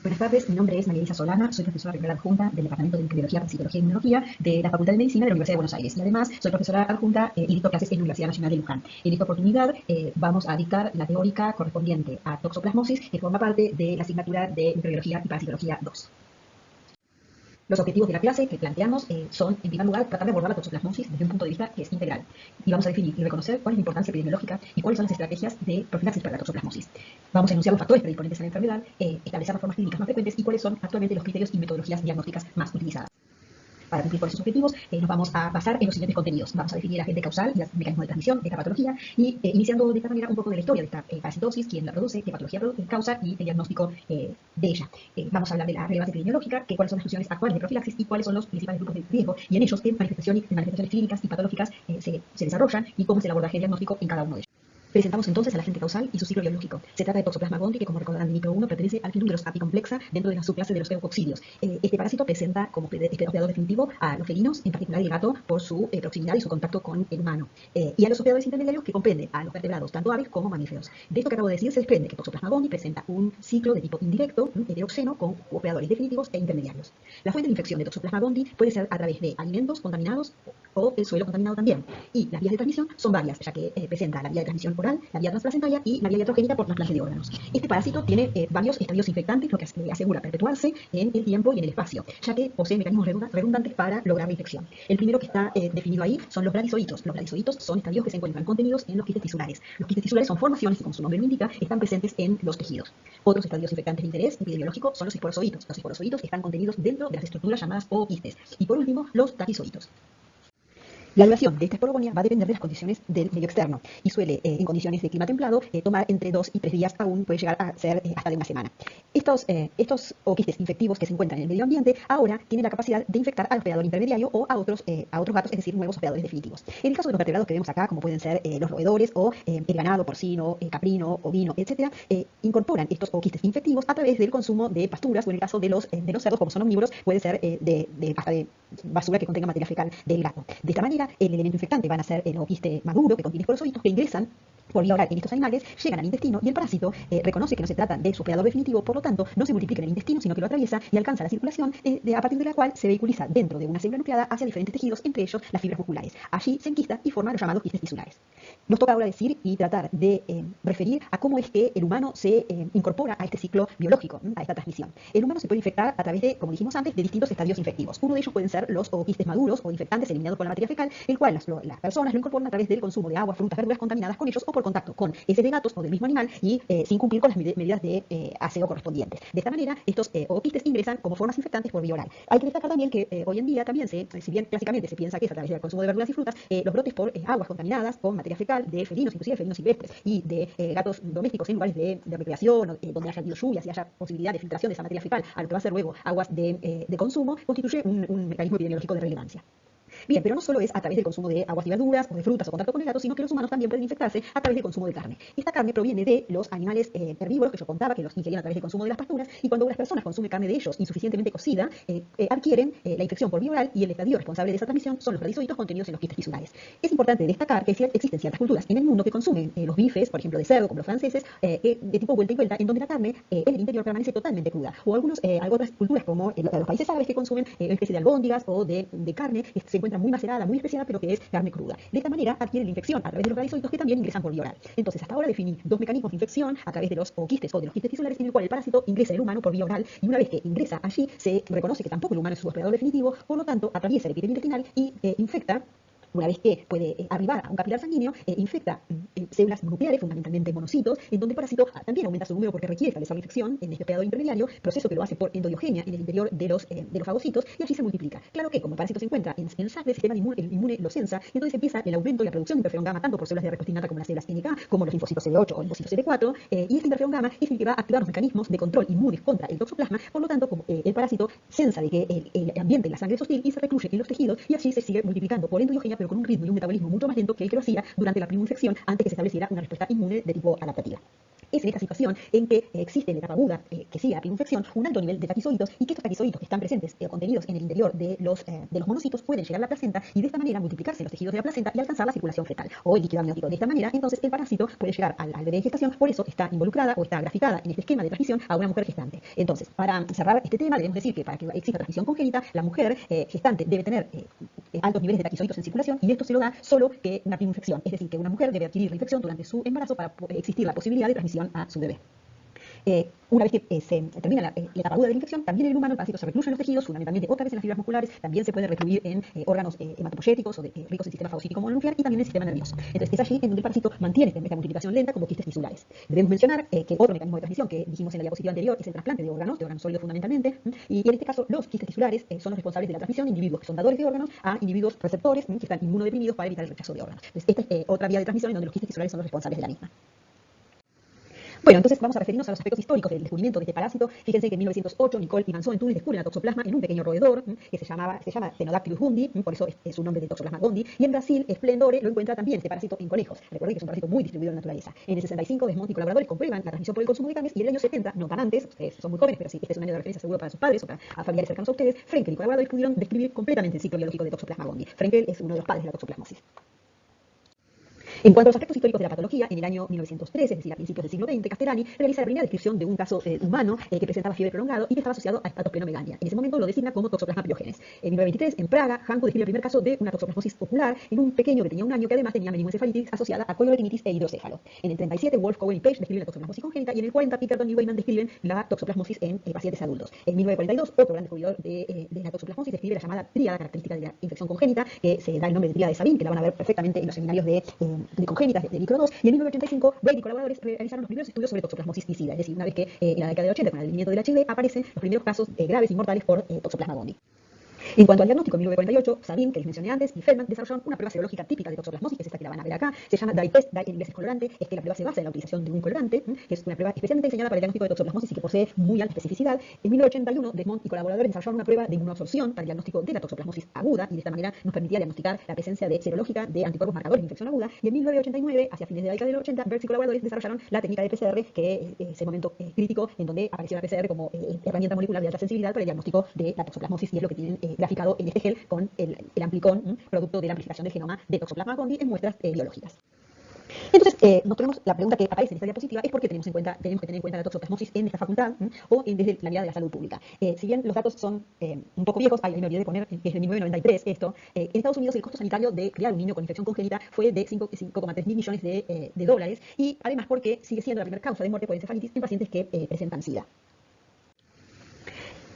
Buenas tardes, mi nombre es María Elisa Solana, soy profesora regular adjunta del Departamento de Microbiología, Psicología y Inmunología de la Facultad de Medicina de la Universidad de Buenos Aires. Y además soy profesora adjunta y dicto clases en la Universidad Nacional de Luján. En esta oportunidad vamos a dictar la teórica correspondiente a toxoplasmosis, que forma parte de la asignatura de Microbiología y Parasitología 2. Los objetivos de la clase que planteamos son, en primer lugar, tratar de abordar la toxoplasmosis desde un punto de vista que es integral. Y vamos a definir y reconocer cuál es la importancia epidemiológica y cuáles son las estrategias de profilaxis para la toxoplasmosis. Vamos a enunciar los factores predisponentes a la enfermedad, establecer las formas clínicas más frecuentes y cuáles son actualmente los criterios y metodologías diagnósticas más utilizadas. Para cumplir con esos objetivos, nos vamos a basar en los siguientes contenidos. Vamos a definir el agente causal y los mecanismos de transmisión de esta patología y iniciando de esta manera un poco de la historia de esta parasitosis, quién la produce, qué patología causa y el diagnóstico de ella. Vamos a hablar de la relevancia epidemiológica, cuáles son las funciones actuales de profilaxis y cuáles son los principales grupos de riesgo y en ellos qué manifestaciones clínicas y patológicas se desarrollan y cómo es el abordaje diagnóstico en cada uno de ellos. Presentamos entonces al agente causal y su ciclo biológico. Se trata de Toxoplasma gondii, que como recordarán de micro 1 pertenece al genus de los apicomplexa dentro de la subclase de los eucoccidios. Este parásito presenta como hospedador definitivo a los felinos, en particular el gato, por su proximidad y su contacto con el humano. Y a los hospedadores intermediarios, que comprenden a los vertebrados, tanto aves como mamíferos. De esto que acabo de decir se desprende que Toxoplasma gondii presenta un ciclo de tipo indirecto, heteroxeno, con hospedadores definitivos e intermediarios. La fuente de infección de Toxoplasma gondii puede ser a través de alimentos contaminados o el suelo contaminado también. Y las vías de transmisión son varias, ya que presenta la vía de transmisión oral, la vía transplacentaria y la vía iatrogénica por trasplante de órganos. Este parásito tiene varios estadios infectantes, lo que le asegura perpetuarse en el tiempo y en el espacio, ya que posee mecanismos redundantes para lograr la infección. El primero que está definido ahí son los bradizoitos. Los bradizoitos son estadios que se encuentran contenidos en los quistes tisulares. Los quistes tisulares son formaciones que, como su nombre lo indica, están presentes en los tejidos. Otros estadios infectantes de interés epidemiológico son los esporozoitos. Los esporozoitos están contenidos dentro de las estructuras llamadas ooquistes. Y por último, los taquizoitos. La duración de esta esporogonía va a depender de las condiciones del medio externo y suele, en condiciones de clima templado, tomar entre 2 y 3 días, aún puede llegar a ser hasta de una semana. Estos ooquistes infectivos que se encuentran en el medio ambiente ahora tienen la capacidad de infectar al hospedador intermediario o a otros gatos, es decir, nuevos hospedadores definitivos. En el caso de los vertebrados que vemos acá, como pueden ser los roedores o el ganado porcino, caprino, ovino, etc., incorporan estos ooquistes infectivos a través del consumo de pasturas o en el caso de los cerdos, como son omnívoros, puede ser hasta de basura que contenga materia fecal del gato. De esta manera, el elemento infectante van a ser el ooquiste maduro, que contiene esporozoitos, que ingresan por vía oral en estos animales, llegan al intestino y el parásito reconoce que no se trata de su hospedador definitivo, por lo tanto no se multiplica en el intestino, sino que lo atraviesa y alcanza la circulación, a partir de la cual se vehiculiza dentro de una célula nucleada hacia diferentes tejidos, entre ellos las fibras musculares. Allí se enquista y forma los llamados quistes tisulares. Nos toca ahora decir y tratar de referir a cómo es que el humano se incorpora a este ciclo biológico, a esta transmisión. El humano se puede infectar a través de, como dijimos antes, de distintos estadios infectivos. Uno de ellos pueden ser los ooquistes maduros o infectantes eliminados por la materia fecal, el cual las personas lo incorporan a través del consumo de agua, frutas, verduras contaminadas con ellos o por contacto con heces de gatos o del mismo animal y sin cumplir con las medidas de aseo correspondientes. De esta manera, estos ooquistes ingresan como formas infectantes por vía oral. Hay que destacar también que hoy en día también, si bien clásicamente se piensa que es a través del consumo de verduras y frutas, los brotes por aguas contaminadas con materia fecal de felinos, inclusive felinos silvestres y de gatos domésticos en lugares de recreación, donde haya habido lluvias y haya posibilidad de filtración de esa materia fecal a lo que va a ser luego aguas de consumo, constituye un mecanismo epidemiológico de relevancia. Bien, pero no solo es a través del consumo de aguas y verduras o de frutas o contacto con el gato, sino que los humanos también pueden infectarse a través del consumo de carne. Esta carne proviene de los animales herbívoros que yo contaba, que los ingerían a través del consumo de las pasturas, y cuando las personas consumen carne de ellos insuficientemente cocida, adquieren la infección por vía oral y el estadio responsable de esa transmisión son los bradizoitos contenidos en los quistes tisulares. Es importante destacar que existen ciertas culturas en el mundo que consumen los bifes, por ejemplo de cerdo, como los franceses, de tipo vuelta y vuelta, en donde la carne en el interior permanece totalmente cruda. O otras culturas como los países árabes que consumen una especie de albóndigas o de carne que se encuentra muy macerada, muy especial, pero que es carne cruda. De esta manera adquieren la infección a través de los bradizoitos que también ingresan por vía oral. Entonces, hasta ahora definí dos mecanismos de infección a través de los ooquistes o de los quistes tisulares, en el cual el parásito ingresa en el humano por vía oral y una vez que ingresa allí se reconoce que tampoco el humano es su hospedador definitivo, por lo tanto atraviesa el epitelio intestinal y infecta. Una vez que puede arribar a un capilar sanguíneo, infecta células nucleares, fundamentalmente monocitos, en donde el parásito también aumenta su número porque requiere establecer la infección en este hospedador intermediario, proceso que lo hace por endodiogenia en el interior de los fagocitos, y allí se multiplica. Claro que como el parásito se encuentra en sangre, el sistema inmune lo censa, y entonces empieza el aumento y la producción de interferón gamma, tanto por células de respuesta innata como las células NK, como los linfocitos CD8 o linfocitos CD4, y este interferón gamma es el que va a activar los mecanismos de control inmunes contra el toxoplasma. Por lo tanto, como el parásito censa de que el ambiente en la sangre es hostil y se recluye en los tejidos, y allí se sigue multiplicando por endodiogenia, pero con un ritmo y un metabolismo mucho más lento que el que lo hacía durante la primera infección, antes que se estableciera una respuesta inmune de tipo adaptativa. Es en esta situación en que existe en la etapa aguda, que sigue la infección, un alto nivel de taquizoiditos, y que estos taquizoiditos que están presentes o contenidos en el interior de los monocitos pueden llegar a la placenta y de esta manera multiplicarse en los tejidos de la placenta y alcanzar la circulación fetal o el líquido amniótico. De esta manera, entonces, el parásito puede llegar al bebé en gestación, por eso está involucrada o está graficada en este esquema de transmisión a una mujer gestante. Entonces, para cerrar este tema, debemos decir que para que exista transmisión congénita, la mujer gestante debe tener altos niveles de taquizoiditos en circulación, y esto se lo da solo que una infección, es decir, que una mujer debe adquirir la infección durante su embarazo para existir la posibilidad de transmisión a su bebé. Una vez que se termina la etapa aguda de la infección, también en el humano el parásito se recluye en los tejidos, fundamentalmente otra vez en las fibras musculares, también se puede recluir en órganos hematopoyéticos o ricos en sistema fagocítico mononuclear y también en el sistema nervioso. Entonces es allí en donde el parásito mantiene esta multiplicación lenta como quistes tisulares. Debemos mencionar que otro mecanismo de transmisión que dijimos en la diapositiva anterior es el trasplante de órganos sólidos fundamentalmente, y en este caso los quistes tisulares son los responsables de la transmisión de individuos que son dadores de órganos a individuos receptores que están inmunodeprimidos para evitar el rechazo de órganos. Entonces esta es otra vía de transmisión en donde los quistes tisulares son los responsables de la misma. Bueno, entonces vamos a referirnos a los aspectos históricos del descubrimiento de este parásito. Fíjense que en 1908 Nicole y Manson en Túnez descubren la toxoplasma en un pequeño roedor que se llama Phenodactylus gundi, por eso es su nombre de toxoplasma gondii. Y en Brasil, Splendore lo encuentra también este parásito en conejos. Recuerden que es un parásito muy distribuido en la naturaleza. En el 65, Desmond y colaboradores comprueban la transmisión por el consumo de carnes, y en el año 70, no tan antes, ustedes son muy jóvenes, pero sí, este es un año de referencia seguro para sus padres o para familiares cercanos a ustedes, Frenkel y colaboradores pudieron describir completamente el ciclo biológico de toxoplasma gondii. Frenkel es uno de los padres de la toxoplasmosis. En cuanto a los aspectos históricos de la patología, en el año 1913, es decir, a principios del siglo XX, Castellani realiza la primera descripción de un caso humano que presentaba fiebre prolongado y que estaba asociado a hepatosplenomegalia. En ese momento lo designa como toxoplasma piógenes. En 1923, en Praga, Hanko describe el primer caso de una toxoplasmosis ocular en un pequeño que tenía un año, que además tenía meningoencefalitis asociada a coloretinitis e hidrocéfalo. En el 37, Wolf, Cowen y Page describen la toxoplasmosis congénita, y en el 40, Pinkerton y Weyman describen la toxoplasmosis en pacientes adultos. En 1942, otro gran descubridor de la toxoplasmosis describe la llamada tríada característica de la infección congénita, que se da el nombre de tríada de Sabin, que la van a ver perfectamente en los seminarios de congénitas de micro 2, y en 1985 Brady y colaboradores realizaron los primeros estudios sobre toxoplasmosis piscida, es decir, una vez que en la década del 80, con el advenimiento del HIV, aparecen los primeros casos graves y mortales por toxoplasma gondii. En cuanto al diagnóstico, en 1948, Sabin, que les mencioné antes, y Feldman desarrollaron una prueba serológica típica de toxoplasmosis, que es esta que la van a ver acá. Se llama dye test, dye en inglés es colorante, es que la prueba se basa en la utilización de un colorante, que es una prueba especialmente diseñada para el diagnóstico de toxoplasmosis y que posee muy alta especificidad. En 1981, Desmond y colaboradores desarrollaron una prueba de inmunoabsorción para el diagnóstico de la toxoplasmosis aguda, y de esta manera nos permitía diagnosticar la presencia de serológica de anticuerpos marcadores de infección aguda. Y en 1989, hacia fines de la década del 80, Bertz y colaboradores desarrollaron la técnica de PCR, que es el momento crítico en donde apareció la PCR como herramienta molecular de alta sensibilidad para el diagnóstico de la toxoplasmosis, y es lo que tienen graficado en este gel con el amplicón, producto de la amplificación del genoma de toxoplasma gondii en muestras biológicas. Entonces, nos ponemos la pregunta que aparece en esta diapositiva: es por qué tenemos que tener en cuenta la toxoplasmosis en esta facultad, o desde la mirada de la salud pública. Si bien los datos son un poco viejos, ahí me olvidé de poner que es de 1993 esto, en Estados Unidos el costo sanitario de criar un niño con infección congénita fue de 5,3 mil millones de dólares, y además porque sigue siendo la primera causa de muerte por encefalitis en pacientes que presentan SIDA.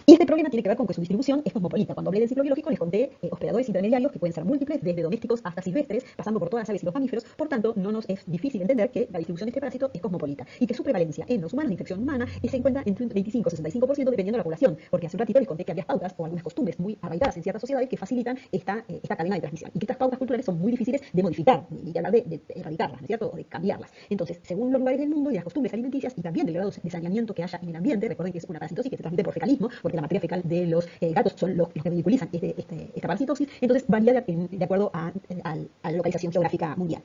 Y este problema tiene que ver con que su distribución es cosmopolita. Cuando hablé del ciclo biológico les conté hospedadores intermediarios que pueden ser múltiples, desde domésticos hasta silvestres, pasando por todas las aves y los mamíferos. Por tanto, no nos es difícil entender que la distribución de este parásito es cosmopolita y que su prevalencia en los humanos de infección humana se encuentra entre un 25 y 65% dependiendo de la población, porque hace un ratito les conté que había pautas o algunas costumbres muy arraigadas en ciertas sociedades que facilitan esta cadena de transmisión, y que estas pautas culturales son muy difíciles de modificar y de hablar de erradicarlas, ¿no es cierto?, o de cambiarlas. Entonces, según los lugares del mundo y las costumbres alimenticias, y también del grado de saneamiento que haya en el ambiente, recuerden que es una parasitosis que se transmite por fecalismo, porque la materia fecal de los gatos son los que ridiculizan esta parasitosis. Entonces varía de acuerdo a la localización geográfica mundial.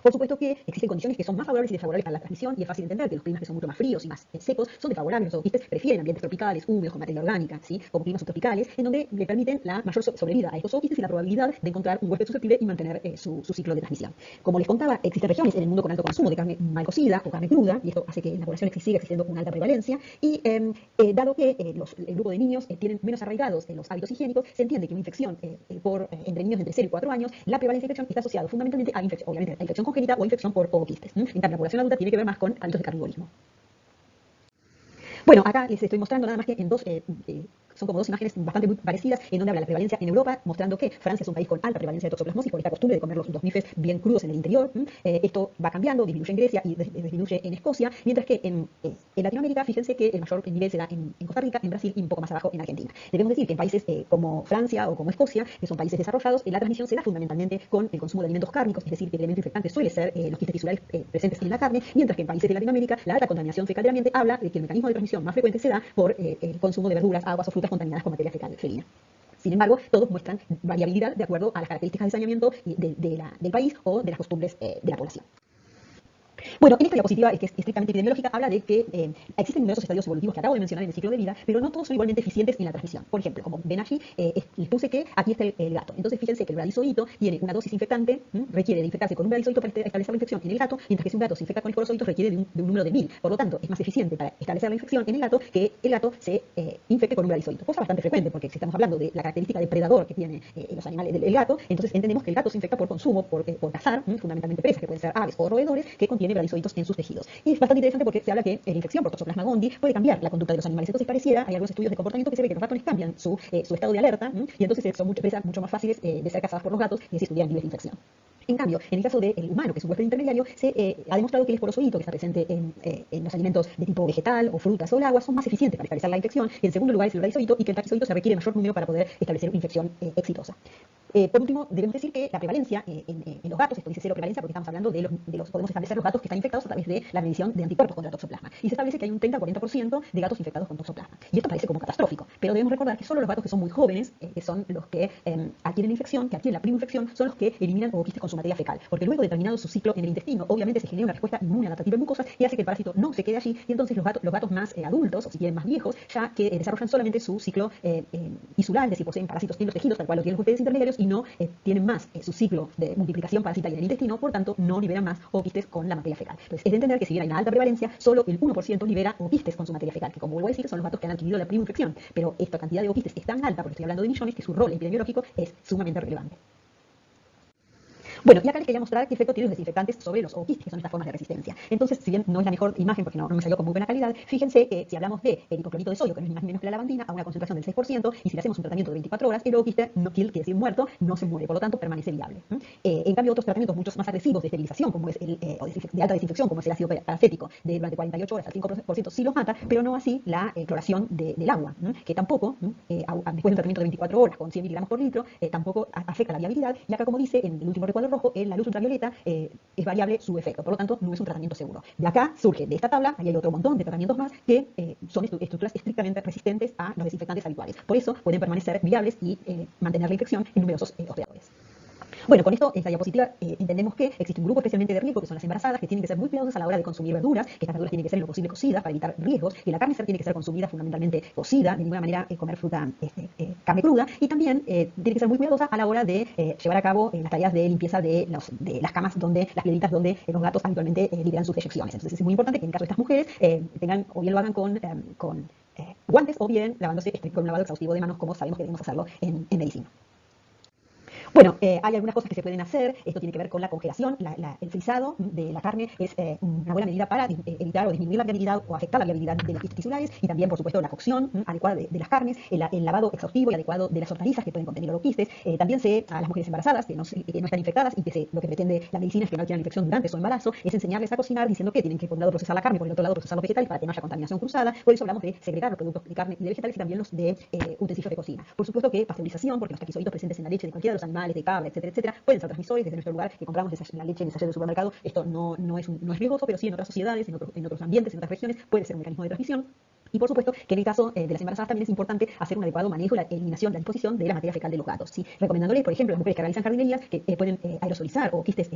Por supuesto que existen condiciones que son más favorables y desfavorables para la transmisión, y es fácil entender que los climas que son mucho más fríos y más secos son desfavorables. Los zooquistes prefieren ambientes tropicales, húmedos, con materia orgánica, ¿sí?, como climas subtropicales, en donde le permiten la mayor sobrevida a estos zooquistes y la probabilidad de encontrar un huésped susceptible y mantener su ciclo de transmisión. Como les contaba, existen regiones en el mundo con alto consumo de carne mal cocida o carne cruda, y esto hace que en la población siga existiendo una alta prevalencia, y dado que el grupo de niños tienen menos arraigados los hábitos higiénicos, se entiende que una infección entre niños de entre 0 y 4 años, la prevalencia de infección está asociada fundamentalmente a obviamente a infección congénita o infección por ooquistes. En cambio, la población adulta tiene que ver más con hábitos de carnivorismo. Bueno, acá les estoy mostrando nada más que en son como dos imágenes bastante muy parecidas, en donde habla la prevalencia en Europa, mostrando que Francia es un país con alta prevalencia de toxoplasmosis por esta costumbre de comer los bifes bien crudos en el interior. Esto va cambiando, disminuye en Grecia y disminuye en Escocia, mientras que en Latinoamérica, fíjense que el mayor nivel se da en Costa Rica, en Brasil y un poco más abajo en Argentina. Debemos decir que en países como Francia o como Escocia, que son países desarrollados, la transmisión se da fundamentalmente con el consumo de alimentos cárnicos, es decir, que el elemento infectante suele ser los quistes tisulares presentes en la carne, mientras que en países de Latinoamérica la alta contaminación fecal del ambiente habla de que el mecanismo de transmisión más frecuente se da por el consumo de verduras, aguas o frutas contaminadas con materia fecal felina. Sin embargo, todos muestran variabilidad de acuerdo a las características de saneamiento del país o de las costumbres de la población. Bueno, en esta diapositiva, que es estrictamente epidemiológica, habla de que existen numerosos estadios evolutivos que acabo de mencionar en el ciclo de vida, pero no todos son igualmente eficientes en la transmisión. Por ejemplo, como ven aquí, les puse que aquí está el gato. Entonces, fíjense que el bradizoito tiene una dosis infectante, requiere de infectarse con un bradizoito para establecer la infección en el gato, mientras que si un gato se infecta con esporozoitos requiere de un número de 1000. Por lo tanto, es más eficiente para establecer la infección en el gato que el gato se infecte con un bradizoito. Cosa bastante frecuente, porque si estamos hablando de la característica depredador que tiene los animales del gato, entonces entendemos que el gato se infecta por consumo, por cazar, fundamentalmente presas, que pueden ser aves o roedores, que contiene bradizoitos en sus tejidos. Y es bastante interesante porque se habla que la infección por Toxoplasma gondii puede cambiar la conducta de los animales. Entonces pareciera, hay algunos estudios de comportamiento que se ve que los ratones cambian su estado de alerta, y entonces son presas mucho más fáciles de ser cazadas por los gatos si estuvieran libres de infección. En cambio, en el caso del humano, que es un huésped intermediario, se ha demostrado que el esporozoito que está presente en los alimentos de tipo vegetal o frutas o el agua son más eficientes para establecer la infección. Y en segundo lugar es el bradizoito, y que el taquizoito se requiere mayor número para poder establecer una infección exitosa. Por último, debemos decir que la prevalencia en los gatos, esto dice cero prevalencia porque estamos hablando podemos establecer los gatos que están infectados a través de la medición de anticuerpos contra Toxoplasma. Y se establece que hay un 30-40% de gatos infectados con Toxoplasma. Y esto parece como catastrófico, pero debemos recordar que solo los gatos que son muy jóvenes, que son los que adquieren infección, que adquieren la primoinfección, son los que eliminan ovoquistes con su materia fecal. Porque luego de terminado su ciclo en el intestino, obviamente se genera una respuesta inmune adaptativa en mucosas y hace que el parásito no se quede allí, y entonces los gatos más adultos, o si quieren más viejos, ya que desarrollan solamente su ciclo tisular, es decir, poseen parásitos en los tejidos, tal cual lo tienen los huéspedes intermediarios, y no tienen más su ciclo de multiplicación parasitaria en el intestino, por tanto no liberan más ovoquistes con la materia fecal. Entonces es de entender que si bien hay una alta prevalencia, solo el 1% libera ovoquistes con su materia fecal, que como vuelvo a decir, son los gatos que han adquirido la primoinfección. Pero esta cantidad de ovoquistes es tan alta, porque estoy hablando de millones, que su rol epidemiológico es sumamente relevante. Bueno, y acá les quería mostrar qué efecto tienen los desinfectantes sobre los ovoquistes, que son estas formas de resistencia. Entonces, si bien no es la mejor imagen porque no me salió con muy buena calidad, fíjense que si hablamos de hipoclorito de sodio, que no es ni más ni menos que la lavandina, a una concentración del 6%, y si le hacemos un tratamiento de 24 horas, el ovoquiste no kill, quiere decir muerto, no se muere, por lo tanto permanece viable. En cambio, otros tratamientos mucho más agresivos de esterilización, como es o de alta desinfección, como es el ácido paracético, de durante 48 horas al 5% sí los mata, pero no así la cloración del agua, que tampoco, después de un tratamiento de 24 horas con 100 miligramos por litro, tampoco afecta la viabilidad. Y acá, como dice en el último recuadro rojo, en la luz ultravioleta es variable su efecto, por lo tanto no es un tratamiento seguro. De acá surge de esta tabla, ahí hay otro montón de tratamientos más que son estructuras estrictamente resistentes a los desinfectantes habituales. Por eso pueden permanecer viables y mantener la infección en numerosos hospedadores. Bueno, con esto, esta diapositiva, entendemos que existe un grupo especialmente de riesgo, que son las embarazadas, que tienen que ser muy cuidadosas a la hora de consumir verduras, que estas verduras tienen que ser lo posible cocidas para evitar riesgos, que la carne tiene que ser consumida fundamentalmente cocida, de ninguna manera comer fruta, carne cruda, y también tiene que ser muy cuidadosa a la hora de llevar a cabo las tareas de limpieza de las camas, las piedritas donde los gatos habitualmente liberan sus deyecciones. Entonces es muy importante que en el caso de estas mujeres tengan, o bien lo hagan con guantes, o bien lavándose con un lavado exhaustivo de manos, como sabemos que debemos hacerlo en medicina. Bueno, hay algunas cosas que se pueden hacer. Esto tiene que ver con la congelación. El frisado de la carne es una buena medida para evitar o disminuir la viabilidad o afectar la viabilidad de los quistes tisulares, y también, por supuesto, la cocción adecuada de las carnes, el lavado exhaustivo y adecuado de las hortalizas que pueden contener oroquistes. También a las mujeres embarazadas que no están infectadas y que lo que pretende la medicina es que no tengan infección durante su embarazo, es enseñarles a cocinar diciendo que tienen que, por un lado, procesar la carne, por el otro lado, procesar los vegetales para que no haya contaminación cruzada. Por eso hablamos de segregar los productos de carne y de vegetales, y también los de utensilios de cocina. Por supuesto que pasteurización, porque los taquizoidos presentes en la leche de cualquiera de los animales, de cabra, etcétera, pueden ser transmisores. Desde nuestro lugar que compramos la leche en el del supermercado, esto no es riesgoso, pero sí en otras sociedades, en otros ambientes, en otras regiones, puede ser un mecanismo de transmisión. Y por supuesto que en el caso de las embarazadas también es importante hacer un adecuado manejo y la eliminación, la disposición de la materia fecal de los gatos, ¿sí? Recomendándoles, por ejemplo, a las mujeres que realizan jardinerías que pueden aerosolizar o quistes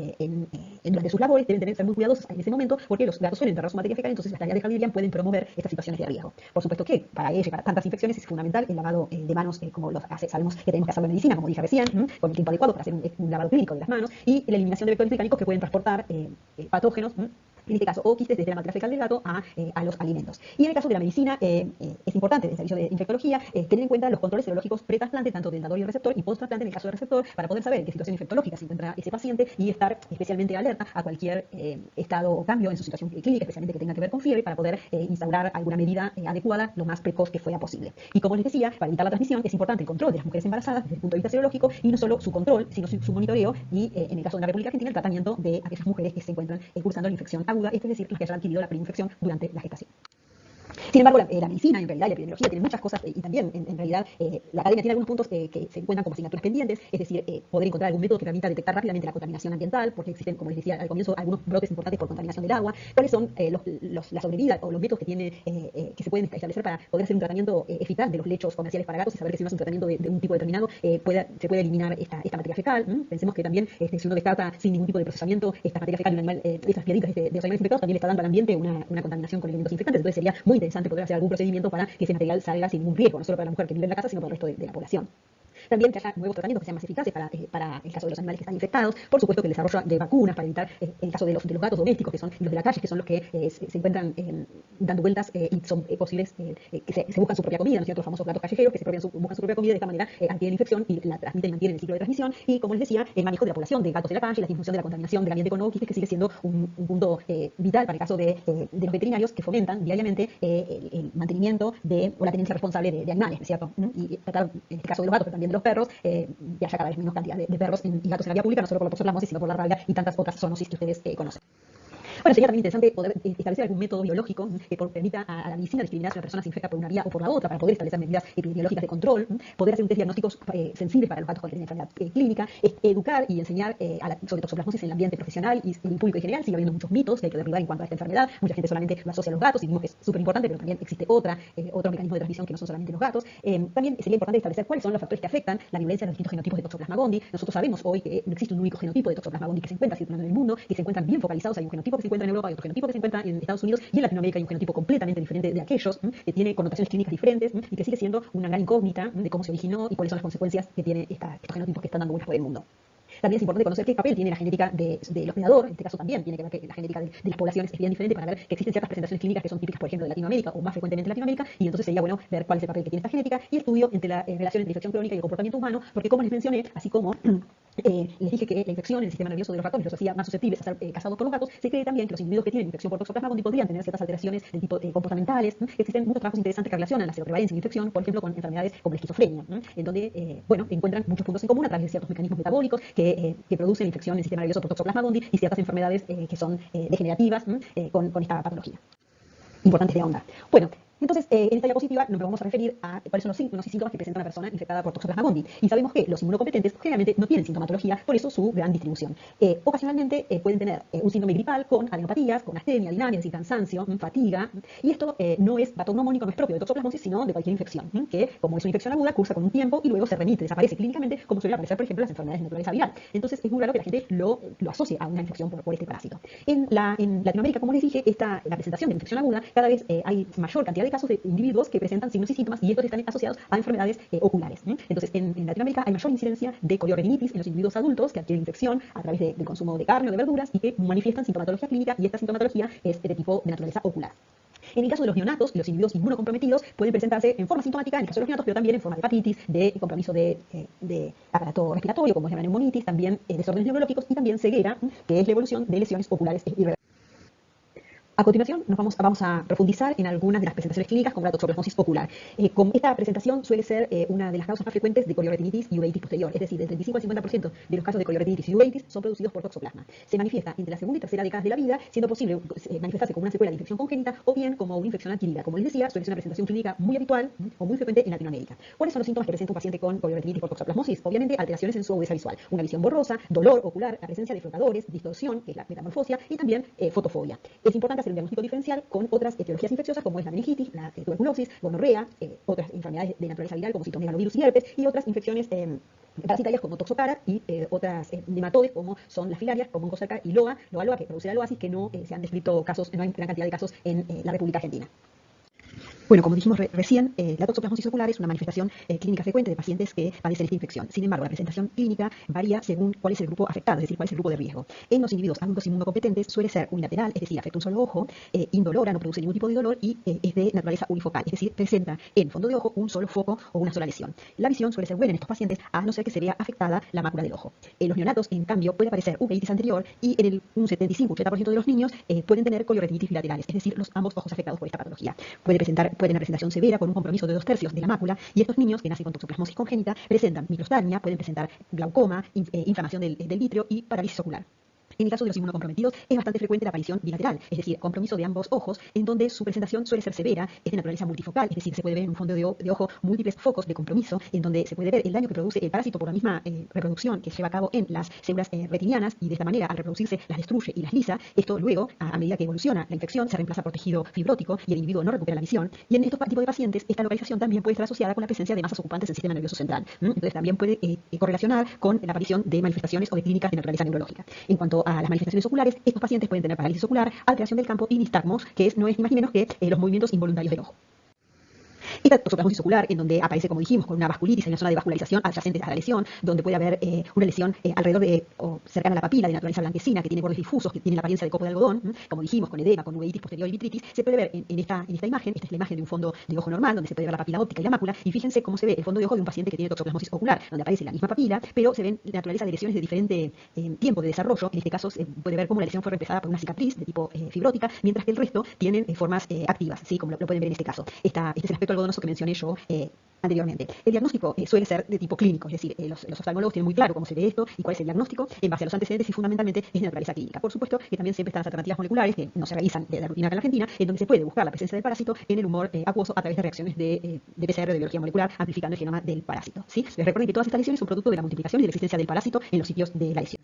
durante sus labores, deben ser muy cuidadosos en ese momento, porque los gatos suelen enterrar su materia fecal, entonces las tareas de jardinería pueden promover estas situaciones de riesgo. Por supuesto que para ello y para tantas infecciones es fundamental el lavado de manos, como sabemos que tenemos que hacerlo en medicina, como dije recién, con el tiempo adecuado para hacer un lavado clínico de las manos, y la eliminación de vectores mecánicos que pueden transportar patógenos, en este caso, o quistes desde la materia fecal del gato a los alimentos. Y en el caso de la medicina, es importante, del servicio de infectología, tener en cuenta los controles serológicos pre-trasplante, tanto del dador y el receptor, y post-trasplante en el caso del receptor, para poder saber en qué situación infectológica se encuentra ese paciente y estar especialmente alerta a cualquier estado o cambio en su situación clínica, especialmente que tenga que ver con fiebre, para poder instaurar alguna medida adecuada lo más precoz que fuera posible. Y como les decía, para evitar la transmisión es importante el control de las mujeres embarazadas desde el punto de vista serológico, y no solo su control, sino su monitoreo, y en el caso de la República Argentina, el tratamiento de aquellas mujeres que se encuentran cursando la infección aguda, es decir, las que hayan adquirido la preinfección durante la gestación. Sin embargo, la medicina, en realidad, y la epidemiología tienen muchas cosas, y también, en realidad, la academia tiene algunos puntos que se encuentran como asignaturas pendientes, es decir, poder encontrar algún método que permita detectar rápidamente la contaminación ambiental, porque existen, como les decía al comienzo, algunos brotes importantes por contaminación del agua, cuáles son la sobrevida o los métodos que se pueden establecer para poder hacer un tratamiento eficaz de los lechos comerciales para gatos y saber que si uno hace un tratamiento de un tipo determinado, se puede eliminar esta materia fecal. Pensemos que también, si uno descarta sin ningún tipo de procesamiento esta materia fecal de un animal, estas piedritas de los animales infectados, también le está dando al ambiente una contaminación con elementos infectantes. Entonces sería muy interesante poder hacer algún procedimiento para que ese material salga sin ningún riesgo, no solo para la mujer que vive en la casa, sino para el resto de la población. También que haya nuevos tratamientos que sean más eficaces para el caso de los animales que están infectados. Por supuesto que el desarrollo de vacunas para evitar el caso de los gatos domésticos, que son los de la calle, que son los que se encuentran dando vueltas y son posibles que se buscan su propia comida, ¿no es cierto? Los famosos gatos callejeros que buscan su propia comida, de esta manera adquieren infección y la transmiten y mantienen el ciclo de transmisión. Y como les decía, el manejo de la población de gatos de la calle, la disminución de la contaminación del ambiente con ooquistes, que sigue siendo un punto vital para el caso de los veterinarios que fomentan diariamente el mantenimiento o la tenencia responsable de animales, ¿no es cierto? Y tratar, en este caso de los gatos, pero también de los perros, que haya cada vez menos cantidad de perros y gatos en la vía pública, no solo por la toxoplasmosis, sino por la rabia y tantas otras zoonosis que ustedes conocen. Bueno, sería también interesante poder establecer algún método biológico que permita a la medicina discriminar si una persona se infecta por una vía o por la otra, para poder establecer medidas epidemiológicas de control, poder hacer un test diagnósticos sensibles para los gatos con enfermedad clínica, educar y enseñar sobre toxoplasmosis en el ambiente profesional y en el público en general. Sigue habiendo muchos mitos que hay que derribar en cuanto a esta enfermedad. Mucha gente solamente lo asocia a los gatos y digo que es súper importante, pero también existe otro mecanismo de transmisión que no son solamente los gatos. También sería importante establecer cuáles son los factores que afectan la virulencia de los distintos genotipos de Toxoplasma gondii. Nosotros sabemos hoy que no existe un único genotipo de Toxoplasma gondii que se encuentra circulando en el mundo, que se encuentran bien focalizados. Hay un genotipo que se encuentra en Europa, hay otro genotipo que se encuentra en Estados Unidos, y en Latinoamérica hay un genotipo completamente diferente de aquellos, que tiene connotaciones clínicas diferentes y que sigue siendo una gran incógnita de cómo se originó y cuáles son las consecuencias que tiene estos genotipos que están dando vueltas por el mundo. También es importante conocer qué papel tiene la genética del hospedador. En este caso también tiene que ver que la genética de las poblaciones es bien diferente, para ver que existen ciertas presentaciones clínicas que son típicas, por ejemplo, de Latinoamérica o más frecuentemente de Latinoamérica, y entonces sería bueno ver cuál es el papel que tiene esta genética y estudio entre la relación entre infección crónica y el comportamiento humano, porque como les mencioné, así como les dije que la infección en el sistema nervioso de los ratones los hacía más susceptibles a ser cazados por los gatos, se cree también que los individuos que tienen infección por Toxoplasma gondii podrían tener ciertas alteraciones del tipo comportamentales. Existen muchos trabajos interesantes que relacionan la seroprevalencia y la infección, por ejemplo, con enfermedades como la esquizofrenia, en donde encuentran muchos puntos en común a través de ciertos mecanismos metabólicos que producen infección en el sistema nervioso por Toxoplasma gondii y ciertas enfermedades que son degenerativas con esta patología. Importantes de ahondar. Bueno, entonces, en esta diapositiva nos vamos a referir a cuáles son los signos y síntomas que presenta una persona infectada por Toxoplasma gondii. Y sabemos que los inmunocompetentes generalmente no tienen sintomatología, por eso su gran distribución. Ocasionalmente pueden tener un síndrome gripal con adenopatías, con astenia, dinamia, es decir, cansancio, fatiga. Y esto no es patognomónico, no es propio de toxoplasmosis, sino de cualquier infección, que como es una infección aguda, cursa con un tiempo y luego se remite, desaparece clínicamente, como suele aparecer, por ejemplo, las enfermedades de naturaleza viral. Entonces, es muy raro que la gente lo asocie a una infección por este parásito. En Latinoamérica, como les dije, la presentación de infección aguda, cada vez hay mayor cantidad de casos de individuos que presentan signos y síntomas, y estos están asociados a enfermedades oculares. Entonces, en Latinoamérica hay mayor incidencia de coriorrinitis en los individuos adultos que adquieren infección a través del consumo de carne o de verduras y que manifiestan sintomatología clínica, y esta sintomatología es de tipo de naturaleza ocular. En el caso de los neonatos, los individuos inmunocomprometidos pueden presentarse en forma sintomática, en el caso de los neonatos, pero también en forma de hepatitis, de compromiso de aparato respiratorio, como es la neumonitis, también desórdenes neurológicos y también ceguera, que es la evolución de lesiones oculares irreversibles. A continuación, vamos a profundizar en algunas de las presentaciones clínicas como la toxoplasmosis ocular. Esta presentación suele ser una de las causas más frecuentes de coriorretinitis y uveitis posterior, es decir, del 35 al 50% de los casos de coriorretinitis y uveitis son producidos por toxoplasma. Se manifiesta entre la segunda y tercera décadas de la vida, siendo posible manifestarse como una secuela de infección congénita o bien como una infección adquirida. Como les decía, suele ser una presentación clínica muy habitual o muy frecuente en Latinoamérica. ¿Cuáles son los síntomas que presenta un paciente con coriorretinitis por toxoplasmosis? Obviamente, alteraciones en su agudeza visual, una visión borrosa, dolor ocular, la presencia de flotadores, distorsión, que es la metamorfosia, y también fotofobia. Es importante hacer un diagnóstico diferencial con otras etiologías infecciosas como es la meningitis, la tuberculosis, gonorrea, otras enfermedades de naturaleza viral como citomegalovirus y herpes, y otras infecciones parasitarias como toxocara y otras nematodes como son las filarias, como oncocerca y loa que produce la loasis, que no se han descrito casos, no hay gran cantidad de casos en la República Argentina. Bueno, como dijimos recién, la toxoplasmosis ocular es una manifestación clínica frecuente de pacientes que padecen esta infección. Sin embargo, la presentación clínica varía según cuál es el grupo afectado, es decir, cuál es el grupo de riesgo. En los individuos adultos inmunocompetentes suele ser unilateral, es decir, afecta un solo ojo, indolora, no produce ningún tipo de dolor y es de naturaleza unifocal, es decir, presenta en fondo de ojo un solo foco o una sola lesión. La visión suele ser buena en estos pacientes, a no ser que se vea afectada la mácula del ojo. En los neonatos, en cambio, puede aparecer uveitis anterior y en un 75-80% de los niños pueden tener coriorretinitis bilaterales, es decir, ambos ojos afectados por esta patología. Puede tener presentación severa con un compromiso de 2/3 de la mácula, y estos niños que nacen con toxoplasmosis congénita presentan microstania, pueden presentar glaucoma, inflamación del vítreo y parálisis ocular. En el caso de los inmunocomprometidos es bastante frecuente la aparición bilateral, es decir, compromiso de ambos ojos, en donde su presentación suele ser severa, es de naturaleza multifocal, es decir, se puede ver en un fondo de ojo múltiples focos de compromiso, en donde se puede ver el daño que produce el parásito por la misma reproducción que se lleva a cabo en las células retinianas, y de esta manera, al reproducirse, las destruye y las lisa. Esto luego, a medida que evoluciona la infección, se reemplaza por tejido fibrótico y el individuo no recupera la visión. Y en estos tipos de pacientes, esta localización también puede estar asociada con la presencia de masas ocupantes del sistema nervioso central. Entonces también puede correlacionar con la aparición de manifestaciones o de clínicas de naturaleza neurológica. En cuanto a las manifestaciones oculares, estos pacientes pueden tener parálisis ocular, alteración del campo y nistagmos, que no es ni más ni menos que los movimientos involuntarios del ojo. Esta toxoplasmosis ocular, en donde aparece, como dijimos, con una vasculitis, hay una zona de vascularización adyacente a la lesión, donde puede haber una lesión alrededor de o cercana a la papila de naturaleza blanquecina, que tiene bordes difusos, que tiene la apariencia de copo de algodón, como dijimos, con edema, con uveitis posterior y vitritis. Se puede ver en esta imagen. Esta es la imagen de un fondo de ojo normal, donde se puede ver la papila óptica y la mácula, y fíjense cómo se ve el fondo de ojo de un paciente que tiene toxoplasmosis ocular, donde aparece la misma papila, pero se ven la naturaleza de lesiones de diferente tiempo de desarrollo. En este caso se puede ver cómo la lesión fue reemplazada por una cicatriz de tipo fibrótica, mientras que el resto tienen formas activas, ¿sí? Como lo pueden ver en este caso. Este es el aspecto algodonoso que mencioné yo anteriormente. El diagnóstico suele ser de tipo clínico, es decir, los oftalmólogos tienen muy claro cómo se ve esto y cuál es el diagnóstico en base a los antecedentes, y fundamentalmente es de naturaleza clínica. Por supuesto que también siempre están las alternativas moleculares que no se realizan de la rutina acá en Argentina, en donde se puede buscar la presencia del parásito en el humor acuoso a través de reacciones de PCR, de biología molecular, amplificando el genoma del parásito, ¿sí? Les recuerden que todas estas lesiones son producto de la multiplicación y de la existencia del parásito en los sitios de la lesión.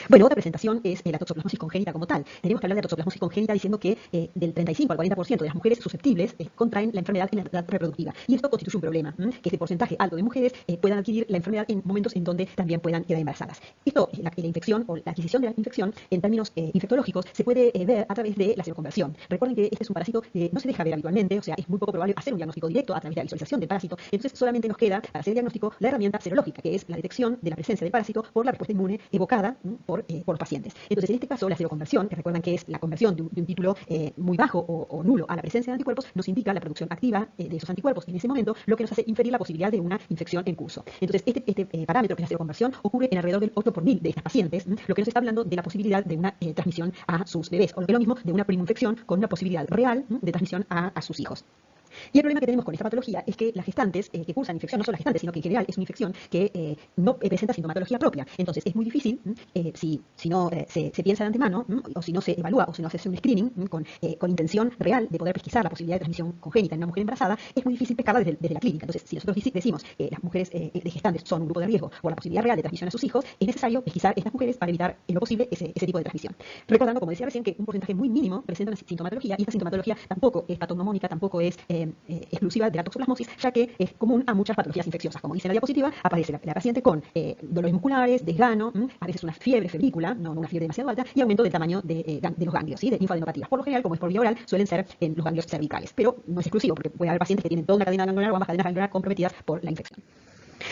Bueno, otra presentación es la toxoplasmosis congénita como tal. Tenemos que hablar de la toxoplasmosis congénita diciendo que del 35 al 40% de las mujeres susceptibles contraen la enfermedad en la edad reproductiva. Y esto constituye un problema, que este porcentaje alto de mujeres puedan adquirir la enfermedad en momentos en donde también puedan quedar embarazadas. Esto, la infección o la adquisición de la infección en términos infectológicos, se puede ver a través de la seroconversión. Recuerden que este es un parásito que no se deja ver habitualmente, o sea, es muy poco probable hacer un diagnóstico directo a través de la visualización del parásito. Entonces solamente nos queda, para hacer el diagnóstico, la herramienta serológica, que es la detección de la presencia del parásito por la respuesta inmune evocada por los pacientes. Entonces, en este caso, la seroconversión, que recuerdan que es la conversión de un título muy bajo o nulo a la presencia de anticuerpos, nos indica la producción activa de esos anticuerpos en ese momento, lo que nos hace inferir la posibilidad de una infección en curso. Entonces, este parámetro, que es la seroconversión, ocurre en alrededor del 8 por 1000 de estas pacientes, lo que nos está hablando de la posibilidad de una transmisión a sus bebés, o lo que es lo mismo, de una primoinfección con una posibilidad real de transmisión a sus hijos. Y el problema que tenemos con esta patología es que las gestantes que cursan infección, no solo las gestantes, sino que en general es una infección que no presenta sintomatología propia. Entonces es muy difícil, si no se piensa de antemano, o si no se evalúa, o si no se hace un screening con intención real de poder pesquisar la posibilidad de transmisión congénita en una mujer embarazada, es muy difícil pescarla desde la clínica. Entonces, si nosotros decimos que las mujeres de gestantes son un grupo de riesgo por la posibilidad real de transmisión a sus hijos, es necesario pesquisar estas mujeres para evitar en lo posible ese tipo de transmisión. Recordando, como decía recién, que un porcentaje muy mínimo presenta una sintomatología, y esta sintomatología tampoco es patognomónica, tampoco es exclusiva de la toxoplasmosis, ya que es común a muchas patologías infecciosas. Como dice en la diapositiva, aparece la paciente con dolores musculares, desgano, a veces una fiebre febrícula, no una fiebre demasiado alta, y aumento del tamaño de los ganglios, ¿sí? De linfadenopatías. Por lo general, como es por vía oral, suelen ser en los ganglios cervicales, pero no es exclusivo, porque puede haber pacientes que tienen toda una cadena ganglionar o ambas cadenas ganglionar comprometidas por la infección.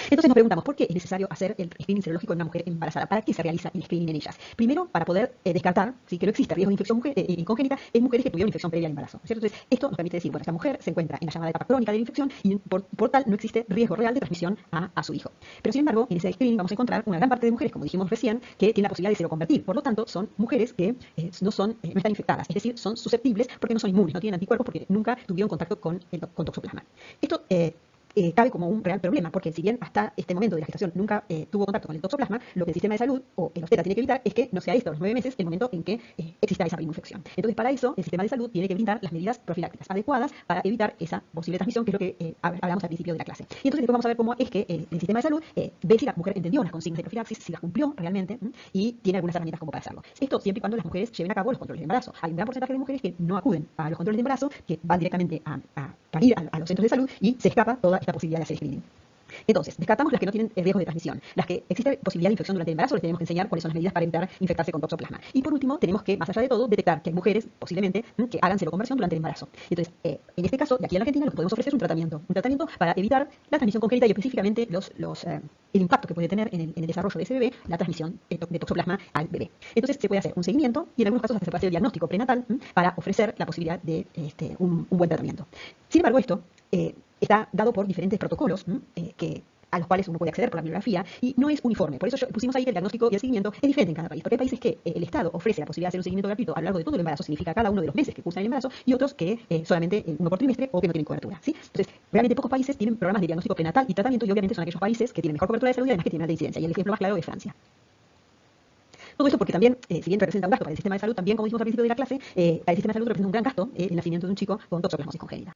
Entonces nos preguntamos, ¿por qué es necesario hacer el screening serológico en una mujer embarazada? ¿Para qué se realiza el screening en ellas? Primero, para poder descartar que no existe riesgo de infección congénita en mujeres que tuvieron infección previa al embarazo, ¿cierto? Entonces, esto nos permite decir, bueno, esta mujer se encuentra en la llamada etapa crónica de la infección y por tal no existe riesgo real de transmisión a su hijo. Pero sin embargo, en ese screening vamos a encontrar una gran parte de mujeres, como dijimos recién, que tienen la posibilidad de seroconvertir. Por lo tanto, son mujeres que no están infectadas, es decir, son susceptibles porque no son inmunes, no tienen anticuerpos porque nunca tuvieron contacto con toxoplasma. Esto cabe como un real problema, porque si bien hasta este momento de la gestación nunca tuvo contacto con el toxoplasma, lo que el sistema de salud o el obstetra tiene que evitar es que no sea esto, a los 9 meses, el momento en que exista esa infección. Entonces, para eso, el sistema de salud tiene que brindar las medidas profilácticas adecuadas para evitar esa posible transmisión, que es lo que hablamos al principio de la clase. Y entonces después vamos a ver cómo es que el sistema de salud ve si la mujer entendió las consignas de profilaxis, si las cumplió realmente, y tiene algunas herramientas como para hacerlo. Esto siempre y cuando las mujeres lleven a cabo los controles de embarazo. Hay un gran porcentaje de mujeres que no acuden a los controles de embarazo, que van directamente a ir a los centros de salud, y se escapa toda esta posibilidad de hacer screening. Entonces, descartamos las que no tienen riesgo de transmisión. Las que existe posibilidad de infección durante el embarazo, les tenemos que enseñar cuáles son las medidas para evitar infectarse con toxoplasma. Y por último, tenemos que, más allá de todo, detectar que hay mujeres, posiblemente, que hagan seroconversión durante el embarazo. Entonces, en este caso, de aquí en la Argentina, lo que podemos ofrecer es un tratamiento para evitar la transmisión congénita y específicamente el impacto que puede tener en el desarrollo de ese bebé la transmisión de toxoplasma al bebé. Entonces, se puede hacer un seguimiento y en algunos casos hasta se puede hacer el diagnóstico prenatal para ofrecer la posibilidad de un buen tratamiento. Sin embargo, esto está dado por diferentes protocolos a los cuales uno puede acceder por la bibliografía, y no es uniforme. Por eso pusimos ahí que el diagnóstico y el seguimiento es diferente en cada país. Porque hay países que el Estado ofrece la posibilidad de hacer un seguimiento gratuito a lo largo de todo el embarazo, significa cada uno de los meses que cursan el embarazo, y otros que solamente uno por trimestre o que no tienen cobertura, ¿sí? Entonces, realmente pocos países tienen programas de diagnóstico prenatal y tratamiento, y obviamente son aquellos países que tienen mejor cobertura de salud y además que tienen alta incidencia. Y el ejemplo más claro es Francia. Todo esto porque también, si bien representa un gasto para el sistema de salud, también, como dijimos al principio de la clase, para el sistema de salud representa un gran gasto el nacimiento de un chico con toxoplasmosis congénita.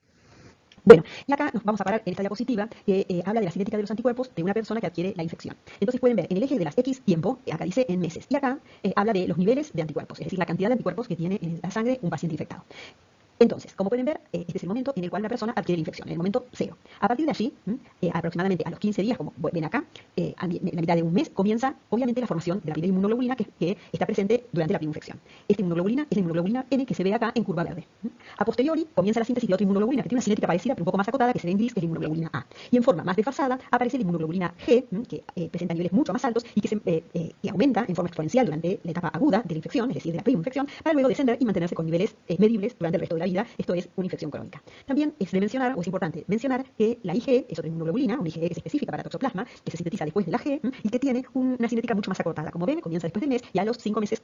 Bueno, y acá nos vamos a parar en esta diapositiva que habla de la cinética de los anticuerpos de una persona que adquiere la infección. Entonces pueden ver en el eje de las X tiempo, acá dice en meses, y acá habla de los niveles de anticuerpos, es decir, la cantidad de anticuerpos que tiene en la sangre un paciente infectado. Entonces, como pueden ver, este es el momento en el cual la persona adquiere la infección, en el momento cero. A partir de allí, aproximadamente a los 15 días, como ven acá, en la mitad de un mes, comienza obviamente la formación de la primera inmunoglobulina que está presente durante la primera infección. Esta inmunoglobulina es la inmunoglobulina N que se ve acá en curva verde. A posteriori, comienza la síntesis de otra inmunoglobulina que tiene una cinética parecida, pero un poco más acotada, que se ve en gris, que es la inmunoglobulina A. Y en forma más desfasada aparece la inmunoglobulina G, que presenta niveles mucho más altos y que aumenta en forma exponencial durante la etapa aguda de la infección, es decir, de la primera infección, para luego descender y mantenerse con niveles medibles durante el resto de la vida. Esto es una infección crónica. También es de mencionar, o es importante mencionar, que la IgE es otra inmunoglobulina, una IgE que es específica para toxoplasma, que se sintetiza después de la G y que tiene una cinética mucho más acortada. Como ven, comienza después del mes y a los 5 meses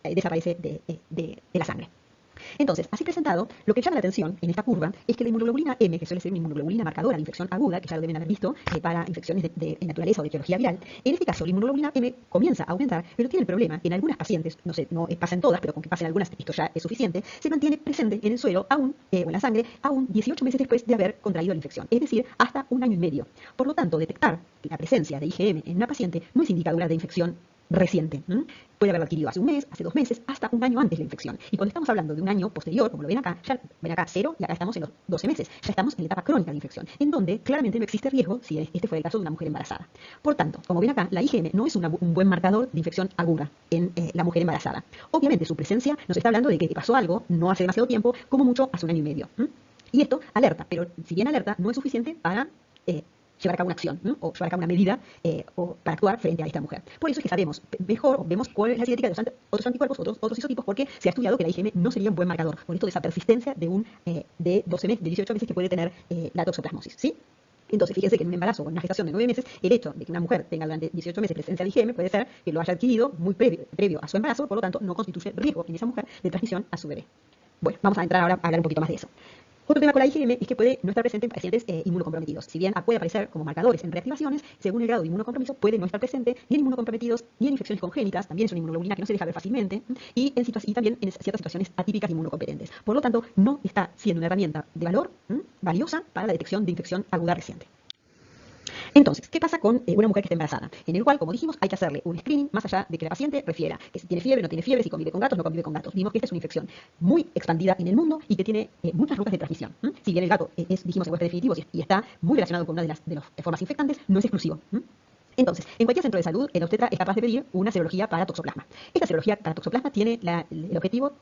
desaparece de la sangre. Entonces, así presentado, lo que llama la atención en esta curva es que la inmunoglobulina M, que suele ser una inmunoglobulina marcadora de infección aguda, que ya lo deben haber visto para infecciones de naturaleza o de etiología viral, en este caso la inmunoglobulina M comienza a aumentar, pero tiene el problema que en algunas pacientes, no sé, no pasa en todas, pero con que pasen algunas esto ya es suficiente, se mantiene presente en el suelo aún, o en la sangre, aún 18 meses después de haber contraído la infección, es decir, hasta 1 año y medio. Por lo tanto, detectar la presencia de IgM en una paciente no es indicadora de infección reciente. Puede haberlo adquirido hace un mes, hace 2 meses, hasta 1 año antes de la infección. Y cuando estamos hablando de un año posterior, como lo ven acá, ya ven acá 0 y acá estamos en los 12 meses. Ya estamos en la etapa crónica de la infección, en donde claramente no existe riesgo si este fue el caso de una mujer embarazada. Por tanto, como ven acá, la IgM no es un buen marcador de infección aguda en la mujer embarazada. Obviamente su presencia nos está hablando de que pasó algo no hace demasiado tiempo, como mucho hace 1 año y medio. Y esto alerta, pero si bien alerta, no es suficiente para llevar a cabo una acción, ¿no? O llevar a cabo una medida o para actuar frente a esta mujer. Por eso es que sabemos mejor, vemos cuál es la cinética de los otros anticuerpos, otros isotipos, porque se ha estudiado que la IgM no sería un buen marcador, por esto de esa persistencia de 12 meses, de 18 meses que puede tener la toxoplasmosis, ¿sí? Entonces, fíjense que en un embarazo o en una gestación de 9 meses, el hecho de que una mujer tenga durante 18 meses presencia de IgM puede ser que lo haya adquirido muy previo a su embarazo, por lo tanto, no constituye riesgo en esa mujer de transmisión a su bebé. Bueno, vamos a entrar ahora a hablar un poquito más de eso. Otro tema con la IgM es que puede no estar presente en pacientes inmunocomprometidos. Si bien puede aparecer como marcadores en reactivaciones, según el grado de inmunocompromiso puede no estar presente ni en inmunocomprometidos ni en infecciones congénitas, también es una inmunoglobulina que no se deja ver fácilmente, y también en ciertas situaciones atípicas inmunocompetentes. Por lo tanto, no está siendo una herramienta de valor valiosa para la detección de infección aguda reciente. Entonces, ¿qué pasa con una mujer que está embarazada? En el cual, como dijimos, hay que hacerle un screening más allá de que la paciente refiera que si tiene fiebre, no tiene fiebre, si convive con gatos, no convive con gatos. Vimos que esta es una infección muy expandida en el mundo y que tiene muchas rutas de transmisión. Si bien el gato dijimos, el huésped definitivo y está muy relacionado con una de las formas infectantes, no es exclusivo. Entonces, en cualquier centro de salud, el obstetra es capaz de pedir una serología para toxoplasma. Esta serología para toxoplasma tiene el objetivo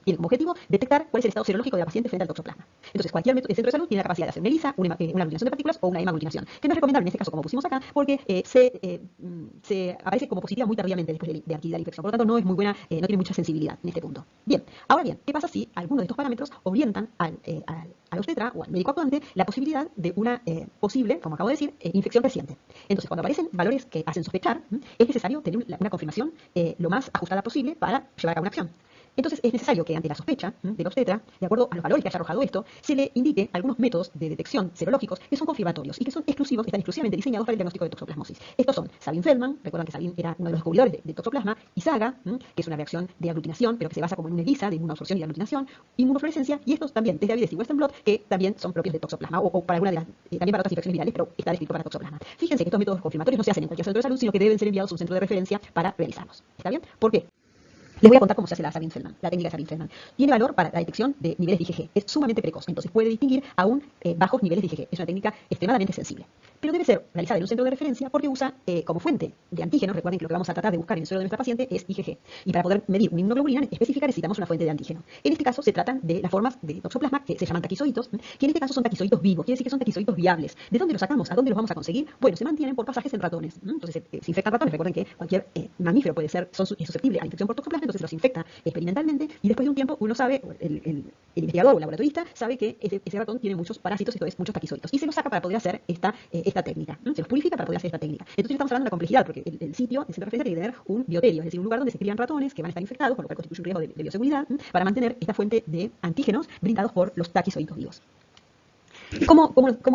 tiene como objetivo detectar cuál es el estado serológico de la paciente frente al toxoplasma. Entonces, cualquier centro de salud tiene la capacidad de hacer una ELISA, una aglutinación de partículas o una hemaglutinación, que no es recomendable en este caso, como pusimos acá, porque se aparece como positiva muy tardíamente después de adquirir la infección. Por lo tanto, no es muy buena, no tiene mucha sensibilidad en este punto. Bien, ahora bien, ¿qué pasa si alguno de estos parámetros orientan al obstetra o al médico actuante la posibilidad de una posible, como acabo de decir, infección reciente? Entonces, cuando aparecen valores que hacen sospechar, es necesario tener una confirmación lo más ajustada posible para llevar a cabo una acción. Entonces es necesario que ante la sospecha del obstetra, de acuerdo a los valores que haya arrojado esto, se le indique algunos métodos de detección serológicos que son confirmatorios y que son están exclusivamente diseñados para el diagnóstico de toxoplasmosis. Estos son Sabin-Feldman, recuerdan que Sabin era uno de los descubridores de toxoplasma, y Saga, que es una reacción de aglutinación, pero que se basa como en una ELISA de inmunoabsorción y aglutinación, inmunofluorescencia, y estos también, desde Avides y Western blot, que también son propios de toxoplasma o para alguna de las, también para otras infecciones virales, pero está descrito para toxoplasma. Fíjense que estos métodos confirmatorios no se hacen en cualquier centro de salud, sino que deben ser enviados a un centro de referencia para realizarlos. ¿Está bien? ¿Por qué? Les voy a contar cómo se hace la Sabin-Feldman, la técnica de Sabin-Feldman. Tiene valor para la detección de niveles de IgG. Es sumamente precoz, entonces puede distinguir aún bajos niveles de IgG. Es una técnica extremadamente sensible. Pero debe ser realizada en un centro de referencia porque usa como fuente de antígenos, recuerden que lo que vamos a tratar de buscar en el suelo de nuestra paciente es IgG. Y para poder medir una inmunoglobulina específica necesitamos una fuente de antígeno. En este caso se tratan de las formas de toxoplasma que se llaman taquizoitos, que en este caso son taquizoitos vivos, quiere decir que son taquizoitos viables. ¿De dónde los sacamos? ¿A dónde los vamos a conseguir? Bueno, se mantienen por pasajes en ratones. Entonces se infectan ratones, recuerden que cualquier mamífero es susceptible a la infección por toxoplasma, entonces los infecta experimentalmente y después de un tiempo uno sabe, el investigador o el laboratorista sabe que ese ratón tiene muchos parásitos, esto es, muchos taquizoitos, y se los saca para poder hacer esta técnica, se los purifica para poder hacer esta técnica. Entonces estamos hablando de la complejidad, porque el sitio, el centro de referencia, tiene que tener un bioterio, es decir, un lugar donde se crían ratones que van a estar infectados, por lo cual constituye un riesgo de bioseguridad, para mantener esta fuente de antígenos brindados por los taquizoitos vivos. ¿Cómo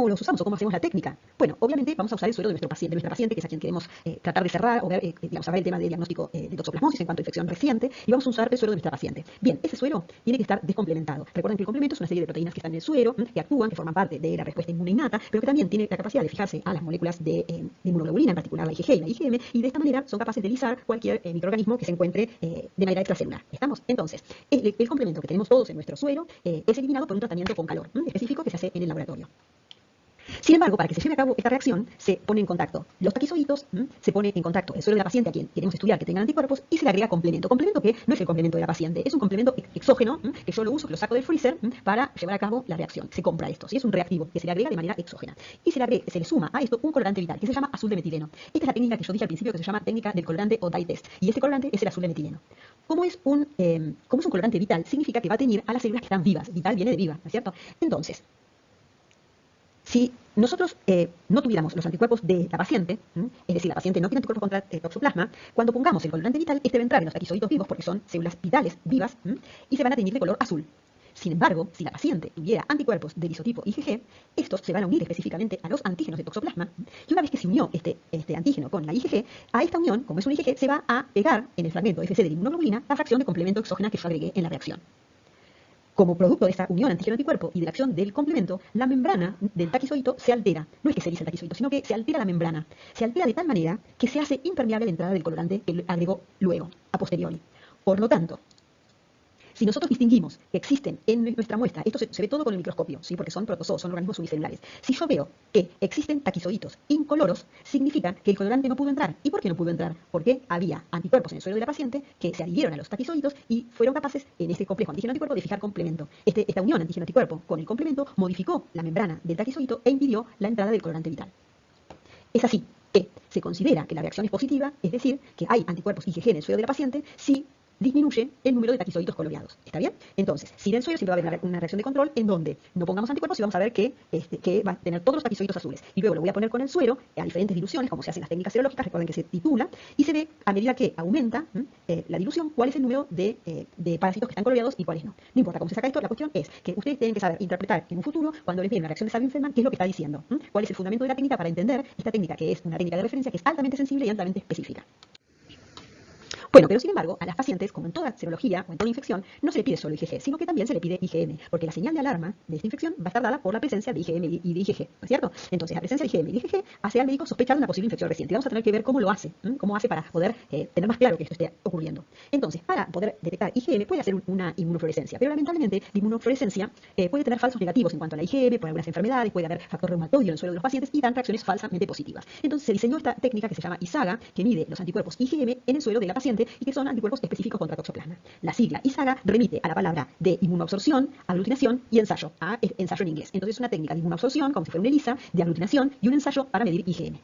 los usamos o cómo hacemos la técnica? Bueno, obviamente vamos a usar el suero de nuestra paciente, que es a quien queremos tratar de cerrar o ver, digamos, a ver el tema de diagnóstico de toxoplasmosis en cuanto a infección reciente, y vamos a usar el suero de nuestra paciente. Bien, ese suero tiene que estar descomplementado. Recuerden que el complemento es una serie de proteínas que están en el suero, que actúan, que forman parte de la respuesta inmune innata, pero que también tiene la capacidad de fijarse a las moléculas de inmunoglobulina, en particular la IgG y la IgM, y de esta manera son capaces de lisar cualquier microorganismo que se encuentre de manera extracelular. ¿Estamos? Entonces, el complemento que tenemos todos en nuestro suero es eliminado por un tratamiento con calor específico que se hace en el laboratorio. Sin embargo, para que se lleve a cabo esta reacción, se pone en contacto los taquizoitos, se pone en contacto el suero de la paciente a quien queremos estudiar que tengan anticuerpos y se le agrega complemento. Complemento que no es el complemento de la paciente, es un complemento exógeno que yo lo uso, que lo saco del freezer para llevar a cabo la reacción. Se compra esto, ¿sí? Es un reactivo que se le agrega de manera exógena. Y se le suma a esto un colorante vital que se llama azul de metileno. Esta es la técnica que yo dije al principio que se llama técnica del colorante o dye test. Y este colorante es el azul de metileno. Como es un colorante vital, significa que va a teñir a las células que están vivas. Vital viene de viva, ¿no es cierto? Entonces, si nosotros no tuviéramos los anticuerpos de la paciente, es decir, la paciente no tiene anticuerpos contra toxoplasma, cuando pongamos el colorante vital, este va a entrar en los taquizoitos vivos porque son células vitales vivas y se van a teñir de color azul. Sin embargo, si la paciente tuviera anticuerpos del isotipo IgG, estos se van a unir específicamente a los antígenos de toxoplasma y una vez que se unió este antígeno con la IgG, a esta unión, como es un IgG, se va a pegar en el fragmento FC de la inmunoglobulina la fracción de complemento exógena que yo agregué en la reacción. Como producto de esta unión antígeno-anticuerpo y de la acción del complemento, la membrana del taquizoito se altera. No es que se lise el taquizoito, sino que se altera la membrana. Se altera de tal manera que se hace impermeable la entrada del colorante que agregó luego, a posteriori. Por lo tanto, si nosotros distinguimos que existen en nuestra muestra, esto se ve todo con el microscopio, ¿sí? Porque son protozoos, son organismos unicelulares. Si yo veo que existen taquizoitos incoloros, significa que el colorante no pudo entrar. ¿Y por qué no pudo entrar? Porque había anticuerpos en el suelo de la paciente que se adhirieron a los taquizoitos y fueron capaces, en este complejo antígeno-anticuerpo, de fijar complemento. Esta unión antígeno-anticuerpo con el complemento modificó la membrana del taquizoito e impidió la entrada del colorante vital. Es así que se considera que la reacción es positiva, es decir, que hay anticuerpos IgG en el suelo de la paciente si disminuye el número de taquizoitos coloreados. ¿Está bien? Entonces, si en el suelo siempre va a haber una reacción de control en donde no pongamos anticuerpos y vamos a ver que va a tener todos los taquizoitos azules. Y luego lo voy a poner con el suero a diferentes diluciones, como se hacen las técnicas serológicas, recuerden que se titula, y se ve a medida que aumenta la dilución cuál es el número de parásitos que están coloreados y cuáles no. No importa cómo se saca esto, la cuestión es que ustedes tienen que saber interpretar en un futuro, cuando les viene una reacción de Sabin-Feldman, qué es lo que está diciendo, cuál es el fundamento de la técnica para entender esta técnica, que es una técnica de referencia que es altamente sensible y altamente específica. Bueno, pero sin embargo, a las pacientes, como en toda serología o en toda infección, no se le pide solo IgG, sino que también se le pide IgM, porque la señal de alarma de esta infección va a estar dada por la presencia de IgM y de IgG, ¿no es cierto? Entonces, la presencia de IgM y de IgG hace al médico sospechar de una posible infección reciente. Vamos a tener que ver cómo lo hace para poder tener más claro que esto esté ocurriendo. Entonces, para poder detectar IgM puede hacer una inmunofluorescencia, pero lamentablemente la inmunofluorescencia puede tener falsos negativos en cuanto a la IgM, por algunas enfermedades, puede haber factor reumatoide en el suelo de los pacientes y dan reacciones falsamente positivas. Entonces, se diseñó esta técnica que se llama ISAGA, que mide los anticuerpos IgM en el suelo de la paciente y que son anticuerpos específicos contra toxoplasma. La sigla ISAGA remite a la palabra de inmunoabsorción, aglutinación y ensayo, a ensayo en inglés. Entonces es una técnica de inmunoabsorción, como si fuera una ELISA, de aglutinación y un ensayo para medir IgM.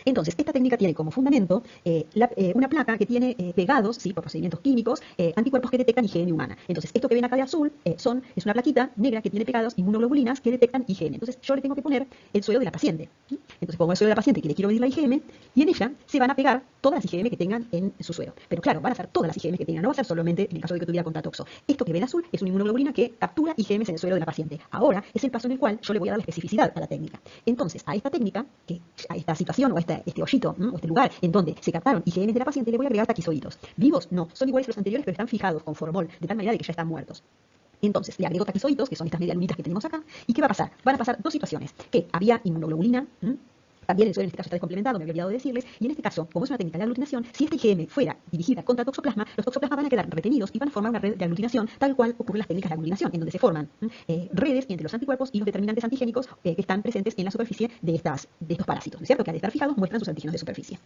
Entonces, esta técnica tiene como fundamento una placa que tiene pegados, ¿sí? Por procedimientos químicos, anticuerpos que detectan IgM humana. Entonces, esto que ven acá de azul es una plaquita negra que tiene pegados inmunoglobulinas que detectan IgM. Entonces, yo le tengo que poner el suelo de la paciente. Entonces, pongo el suelo de la paciente que le quiero medir la IgM y en ella se van a pegar todas las IgM que tengan en su suelo. Pero claro, van a ser todas las IgM que tengan, no va a ser solamente en el caso de que tuviera contratoxo. Esto que ven azul es una inmunoglobulina que captura IgM en el suelo de la paciente. Ahora es el paso en el cual yo le voy a dar la especificidad a la técnica. Entonces, a esta técnica, a esta situación o a este hoyito, o este lugar en donde se captaron IgM de la paciente, le voy a agregar taquizoitos. Vivos, no, son iguales a los anteriores, pero están fijados con formol, de tal manera de que ya están muertos. Entonces, le agrego taquizoitos, que son estas medialunitas que tenemos acá, ¿y qué va a pasar? Van a pasar dos situaciones, que había inmunoglobulina, también el suelo en este caso está descomplementado, me había olvidado de decirles, y en este caso, como es una técnica de aglutinación, si esta IgM fuera dirigida contra toxoplasma, los toxoplasmas van a quedar retenidos y van a formar una red de aglutinación, tal cual ocurre en las técnicas de aglutinación, en donde se forman redes entre los anticuerpos y los determinantes antigénicos que están presentes en la superficie de estos parásitos, ¿no es cierto? Que al estar fijados muestran sus antígenos de superficie.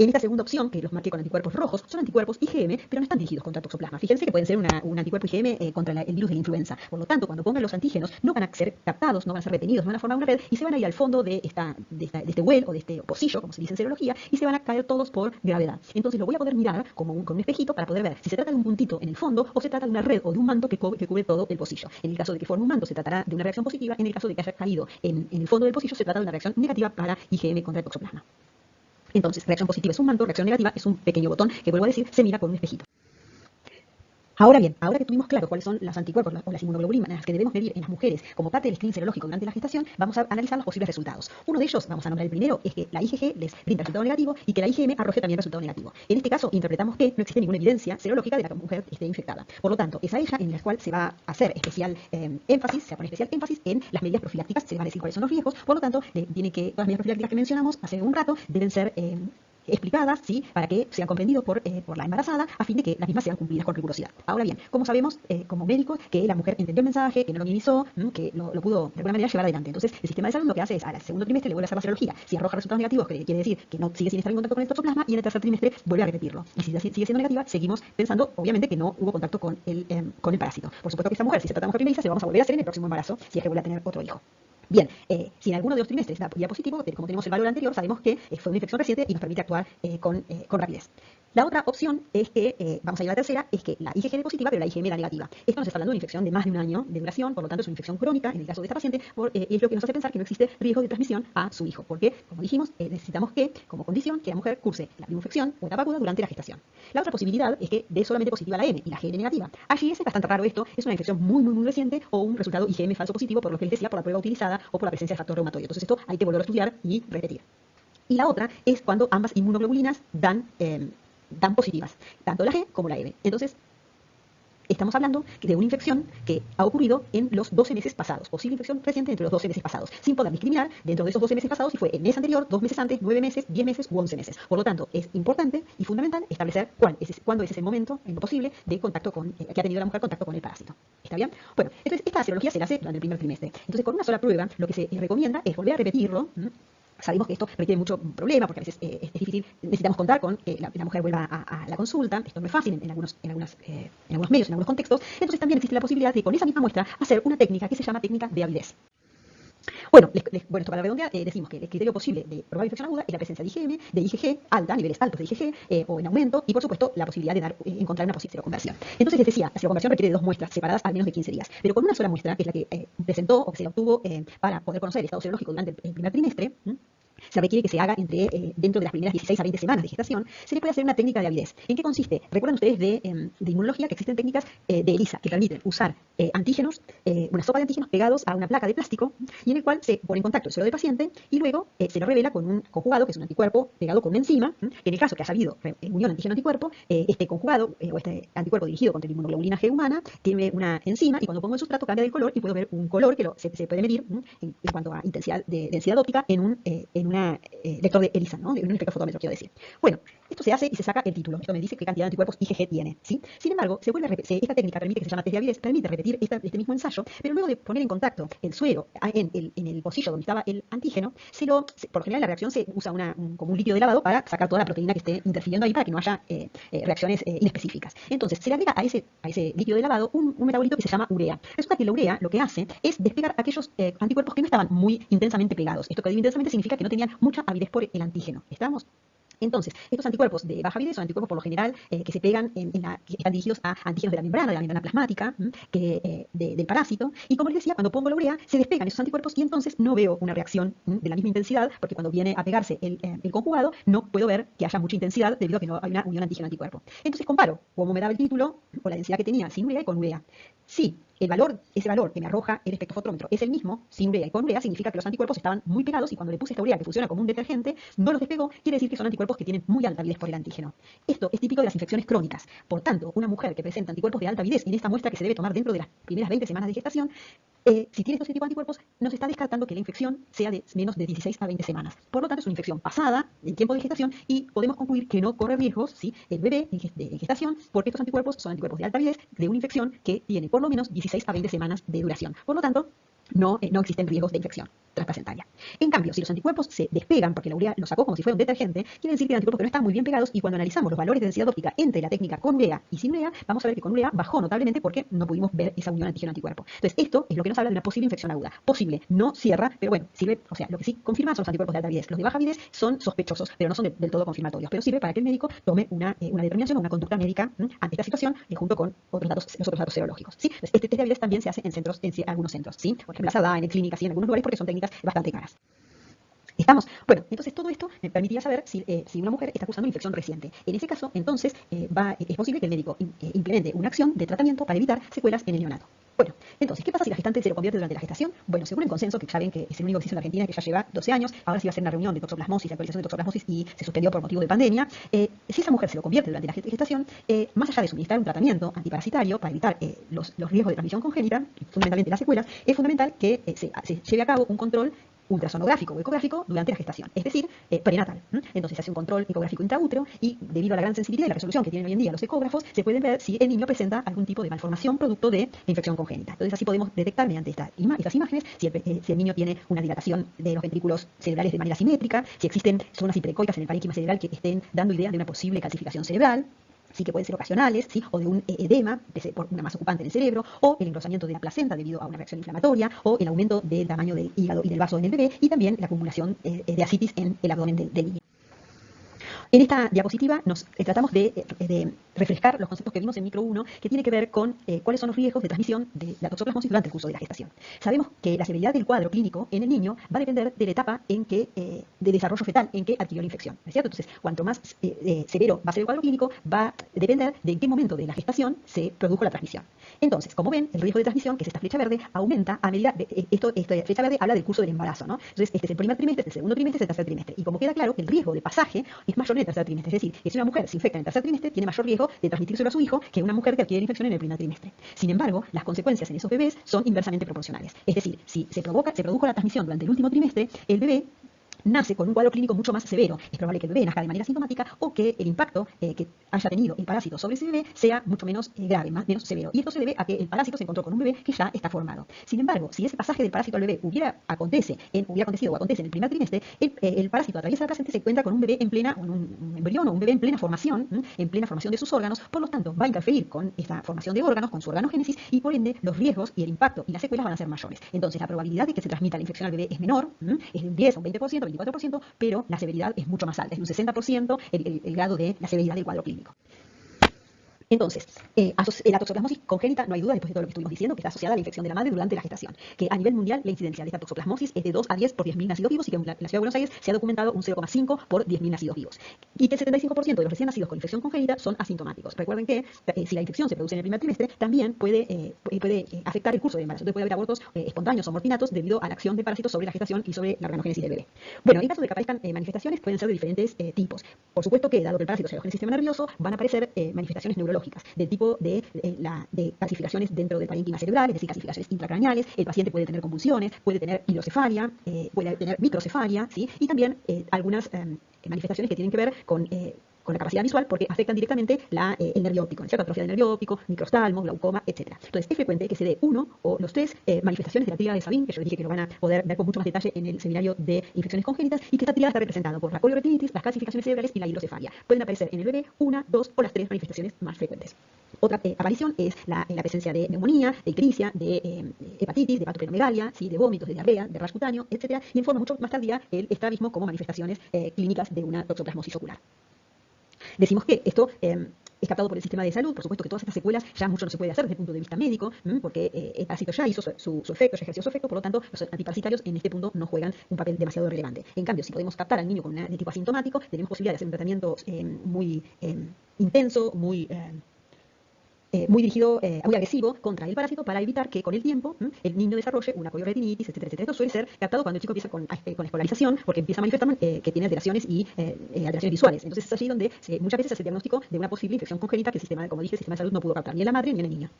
En esta segunda opción, que los marqué con anticuerpos rojos, son anticuerpos IgM, pero no están dirigidos contra toxoplasma. Fíjense que pueden ser un anticuerpo IgM contra el virus de la influenza. Por lo tanto, cuando pongan los antígenos, no van a ser captados, no van a ser retenidos, no van a formar una red y se van a ir al fondo de este well o de este pocillo, como se dice en serología, y se van a caer todos por gravedad. Entonces lo voy a poder mirar con un espejito para poder ver si se trata de un puntito en el fondo o se trata de una red o de un manto que cubre todo el pocillo. En el caso de que forme un manto, se tratará de una reacción positiva. En el caso de que haya caído en el fondo del pocillo, se trata de una reacción negativa para IgM contra el toxoplasma. Entonces, reacción positiva es un manto, reacción negativa es un pequeño botón que, vuelvo a decir, se mira con un espejito. Ahora bien, ahora que tuvimos claro cuáles son los anticuerpos o las inmunoglobulinas que debemos medir en las mujeres como parte del screening serológico durante la gestación, vamos a analizar los posibles resultados. Uno de ellos, vamos a nombrar el primero, es que la IgG les brinda resultado negativo y que la IgM arroje también resultado negativo. En este caso, interpretamos que no existe ninguna evidencia serológica de que la mujer esté infectada. Por lo tanto, es a ella en la cual se va a hacer especial énfasis, se va a poner especial énfasis en las medidas profilácticas, se les va a decir cuáles son los riesgos. Por lo tanto, tiene que, todas las medidas profilácticas que mencionamos hace un rato deben ser explicadas, ¿sí? Para que sean comprendidos por la embarazada, a fin de que las mismas sean cumplidas con rigurosidad. Ahora bien, ¿cómo sabemos como médicos que la mujer entendió el mensaje, que no lo minimizó, que lo pudo de alguna manera llevar adelante? Entonces, el sistema de salud lo que hace es, al segundo trimestre le vuelve a hacer la serología. Si arroja resultados negativos, quiere decir que no sigue sin estar en contacto con el toxoplasma, y en el tercer trimestre vuelve a repetirlo. Y si sigue siendo negativa, seguimos pensando, obviamente, que no hubo contacto con el parásito. Por supuesto que esta mujer, si se trata de mujer primeriza, se lo vamos a volver a hacer en el próximo embarazo, si es que vuelve a tener otro hijo. Bien, si en alguno de los trimestres da positivo, como tenemos el valor anterior, sabemos que fue una infección reciente y nos permite actuar con rapidez. La otra opción es que, vamos a ir a la tercera, es que la IgG dé positiva, pero la IgM da negativa. Esto nos está hablando de una infección de más de un año de duración, por lo tanto es una infección crónica en el caso de esta paciente, y es lo que nos hace pensar que no existe riesgo de transmisión a su hijo, porque, como dijimos, necesitamos que, como condición, que la mujer curse la infección o etapa aguda durante la gestación. La otra posibilidad es que dé solamente positiva la M y la GN negativa. Allí es bastante raro esto, es una infección muy reciente o un resultado IgM falso positivo, por lo que él decía, por la prueba utilizada o por la presencia de factor reumatoide. Entonces esto hay que volverlo a estudiar y repetir. Y la otra es cuando ambas inmunoglobulinas dan positivas, tanto la G como la M. Entonces, estamos hablando de una infección que ha ocurrido en los 12 meses pasados, posible infección reciente entre los 12 meses pasados, sin poder discriminar dentro de esos 12 meses pasados si fue el mes anterior, 2 meses antes, 9 meses, 10 meses u 11 meses. Por lo tanto, es importante y fundamental establecer cuándo es ese momento en lo posible de contacto que ha tenido la mujer contacto con el parásito. ¿Está bien? Bueno, entonces esta serología se la hace durante el primer trimestre. Entonces, con una sola prueba, lo que se recomienda es volver a repetirlo. Sabemos que esto requiere mucho problema porque a veces es difícil, necesitamos contar con que la mujer vuelva a la consulta. Esto no es fácil en algunos medios, en algunos contextos. Entonces también existe la posibilidad de con esa misma muestra hacer una técnica que se llama técnica de avidez. Bueno, esto para redondear, decimos que el criterio posible de probable infección aguda es la presencia de IgM, de IgG alta, niveles altos de IgG o en aumento, y por supuesto la posibilidad de encontrar una posible seroconversión. Entonces les decía, la seroconversión requiere de 2 muestras separadas al menos de 15 días, pero con una sola muestra, que es la que presentó o que se obtuvo para poder conocer el estado serológico durante el primer trimestre, se requiere que se haga dentro de las primeras 16 a 20 semanas de gestación, se le puede hacer una técnica de avidez. ¿En qué consiste? Recuerdan ustedes de inmunología que existen técnicas de ELISA que permiten usar antígenos, una sopa de antígenos pegados a una placa de plástico y en el cual se pone en contacto el suero del paciente y luego se lo revela con un conjugado, que es un anticuerpo pegado con una enzima, que en el caso que haya habido unión antígeno-anticuerpo, este conjugado o este anticuerpo dirigido contra la inmunoglobulina G humana tiene una enzima y cuando pongo el sustrato cambia de color y puedo ver un color que se puede medir en cuanto a intensidad de densidad óptica en un lector de ELISA, ¿no? En un espectrofotómetro, quiero decir. Bueno, esto se hace y se saca el título. Esto me dice qué cantidad de anticuerpos IgG tiene, ¿sí? Sin embargo, esta técnica permite, que se llama test de avidez, permite repetir este mismo ensayo, pero luego de poner en contacto el suero en el pocillo donde estaba el antígeno, por lo general la reacción se usa como un líquido de lavado para sacar toda la proteína que esté interfiriendo ahí para que no haya reacciones inespecíficas. Entonces, se le agrega a ese líquido de lavado un metabolito que se llama urea. Resulta que la urea lo que hace es despegar aquellos anticuerpos que no estaban muy intensamente pegados. Esto que digo intensamente significa que no tenían mucha avidez por el antígeno. ¿Estamos? Entonces, estos anticuerpos de baja avidez son anticuerpos por lo general que se pegan, que están dirigidos a antígenos de la membrana plasmática del parásito. Y como les decía, cuando pongo la urea, se despegan esos anticuerpos y entonces no veo una reacción de la misma intensidad, porque cuando viene a pegarse el conjugado, no puedo ver que haya mucha intensidad debido a que no hay una unión antígeno-anticuerpo. Entonces comparo cómo me daba el título o la densidad que tenía sin urea y con urea. Sí, ese valor que me arroja el espectrofotómetro es el mismo, sin urea y con urea, significa que los anticuerpos estaban muy pegados y cuando le puse esta urea que funciona como un detergente, no los despegó, quiere decir que son anticuerpos que tienen muy alta avidez por el antígeno. Esto es típico de las infecciones crónicas. Por tanto, una mujer que presenta anticuerpos de alta avidez en esta muestra que se debe tomar dentro de las primeras 20 semanas de gestación, si tiene estos tipos de anticuerpos, nos está descartando que la infección sea de menos de 16 a 20 semanas. Por lo tanto, es una infección pasada en tiempo de gestación y podemos concluir que no corre riesgos, ¿sí?, el bebé en gestación, porque estos anticuerpos son anticuerpos de alta avidez de una infección que tiene por lo menos 16 a 20 semanas de duración. Por lo tanto, no existen riesgos de infección transplacentaria. En cambio, si los anticuerpos se despegan porque la urea los sacó como si fuera un detergente, quiere decir que hay anticuerpos que no están muy bien pegados y cuando analizamos los valores de densidad óptica entre la técnica con urea y sin urea, vamos a ver que con urea bajó notablemente porque no pudimos ver esa unión antígeno-anticuerpo. Entonces, esto es lo que nos habla de una posible infección aguda. Posible, no cierra, pero bueno, sirve, o sea, lo que sí confirma son los anticuerpos de alta avidez. Los de baja avidez son sospechosos, pero no son del todo confirmatorios, pero sirve para que el médico tome una determinación o una conducta médica ante esta situación junto con los otros datos serológicos, ¿sí? Entonces, este test de avidez también se hace en algunos centros, ¿sí? Por ejemplo, la SADA, en clínicas y en algunos lugares porque son técnicas bastante caras. ¿Estamos? Bueno, entonces todo esto me permitiría saber si una mujer está cursando una infección reciente. En ese caso, entonces, es posible que el médico implemente una acción de tratamiento para evitar secuelas en el neonato. Bueno, entonces, ¿qué pasa si la gestante se lo convierte durante la gestación? Bueno, según el consenso, que ya ven que es el único que existe en la Argentina, que ya lleva 12 años, ahora sí va a ser una reunión de toxoplasmosis, de actualización de toxoplasmosis, y se suspendió por motivo de pandemia. Si esa mujer se lo convierte durante la gestación, más allá de suministrar un tratamiento antiparasitario para evitar los riesgos de transmisión congénita, fundamentalmente las secuelas, es fundamental que se lleve a cabo un control ultrasonográfico o ecográfico durante la gestación, es decir, prenatal. Entonces se hace un control ecográfico intraútero y debido a la gran sensibilidad y la resolución que tienen hoy en día los ecógrafos, se pueden ver si el niño presenta algún tipo de malformación producto de infección congénita. Entonces así podemos detectar mediante estas imágenes si el niño tiene una dilatación de los ventrículos cerebrales de manera simétrica, si existen zonas hiperecoicas en el parénquima cerebral que estén dando idea de una posible calcificación cerebral, sí que pueden ser ocasionales, ¿sí? O de un edema por una masa ocupante en el cerebro, o el engrosamiento de la placenta debido a una reacción inflamatoria, o el aumento del tamaño del hígado y del vaso en el bebé, y también la acumulación de ascitis en el abdomen del niño. En esta diapositiva nos tratamos de refrescar los conceptos que vimos en micro 1, que tiene que ver con cuáles son los riesgos de transmisión de la toxoplasmosis durante el curso de la gestación. Sabemos que la severidad del cuadro clínico en el niño va a depender de la etapa de desarrollo fetal en que adquirió la infección, ¿no es cierto? Entonces, cuanto más severo va a ser el cuadro clínico, va a depender de en qué momento de la gestación se produjo la transmisión. Entonces, como ven, el riesgo de transmisión, que es esta flecha verde, aumenta a medida esta flecha verde habla del curso del embarazo, ¿no? Entonces, este es el primer trimestre, este es el segundo trimestre, este es el tercer trimestre. Y como queda claro, el riesgo de pasaje es mayor en el tercer trimestre. Es decir, que si una mujer se infecta en el tercer trimestre, tiene mayor riesgo de transmitírselo a su hijo que una mujer que adquiere la infección en el primer trimestre. Sin embargo, las consecuencias en esos bebés son inversamente proporcionales. Es decir, si se produjo la transmisión durante el último trimestre, el bebé nace con un cuadro clínico mucho más severo. Es probable que el bebé nazca de manera sintomática o que el impacto que haya tenido el parásito sobre ese bebé sea mucho menos grave, menos severo. Y esto se debe a que el parásito se encontró con un bebé que ya está formado. Sin embargo, si ese pasaje del parásito al bebé hubiera acontecido o acontece en el primer trimestre, el parásito atraviesa la placenta y se encuentra con un bebé en plena, un embrión o un bebé en plena formación de sus órganos. Por lo tanto, va a interferir con esta formación de órganos, con su organogénesis, y por ende los riesgos y el impacto y las secuelas van a ser mayores. Entonces, la probabilidad de que se transmita la infección al bebé es menor, es de un 10 a un 20%, 24%, pero la severidad es mucho más alta, es un 60% el grado de la severidad del cuadro clínico. Entonces, la toxoplasmosis congénita, no hay duda, después de todo lo que estuvimos diciendo, que está asociada a la infección de la madre durante la gestación. Que a nivel mundial la incidencia de esta toxoplasmosis es de 2 a 10 por 10.000 nacidos vivos y que en la ciudad de Buenos Aires se ha documentado un 0,5 por 10.000 nacidos vivos. Y que el 75% de los recién nacidos con infección congénita son asintomáticos. Recuerden que si la infección se produce en el primer trimestre, también puede afectar el curso del embarazo. Entonces puede haber abortos espontáneos o morfinatos debido a la acción de parásitos sobre la gestación y sobre la organogénesis del bebé. Bueno, en caso de que aparezcan manifestaciones, pueden ser de diferentes tipos. Por supuesto que, dado que el parásito se aloja en el sistema nervioso, van a aparecer manifestaciones neurológicas del tipo de calcificaciones dentro del parénquima cerebral, es decir, calcificaciones intracraneales. El paciente puede tener convulsiones, puede tener hidrocefalia, puede tener microcefalia, ¿sí? Y también algunas manifestaciones que tienen que ver con la capacidad visual porque afectan directamente el nervio óptico, ¿no? Atrofia del nervio óptico, microstalmo, glaucoma, etc. Entonces, es frecuente que se dé uno o los tres manifestaciones de la tríada de Sabin, que yo les dije que lo van a poder ver con mucho más detalle en el seminario de infecciones congénitas, y que esta tríada está representada por la colioretinitis, las calcificaciones cerebrales y la hidrocefalia. Pueden aparecer en el bebé una, dos o las tres manifestaciones más frecuentes. Otra aparición es la presencia de neumonía, de ictericia, de hepatitis, de hepatoplenomegalia, ¿sí? De vómitos, de diarrea, de rash cutáneo, etc. Y en forma mucho más tardía el estrabismo como manifestaciones clínicas de una toxoplasmosis ocular. Decimos que esto es captado por el sistema de salud. Por supuesto que todas estas secuelas ya mucho no se puede hacer desde el punto de vista médico, porque el parásito ya hizo su efecto, ya ejerció su efecto, por lo tanto los antiparasitarios en este punto no juegan un papel demasiado relevante. En cambio, si podemos captar al niño de tipo asintomático, tenemos posibilidad de hacer un tratamiento muy intenso, muy dirigido, muy agresivo contra el parásito para evitar que con el tiempo el niño desarrolle una colioretinitis, etcétera, etcétera. Esto suele ser captado cuando el chico empieza con escolarización, porque empieza a manifestar que tiene alteraciones y alteraciones visuales. Entonces es allí donde muchas veces se hace el diagnóstico de una posible infección congénita que el sistema, como dije, el sistema de salud no pudo captar ni en la madre ni en el niño.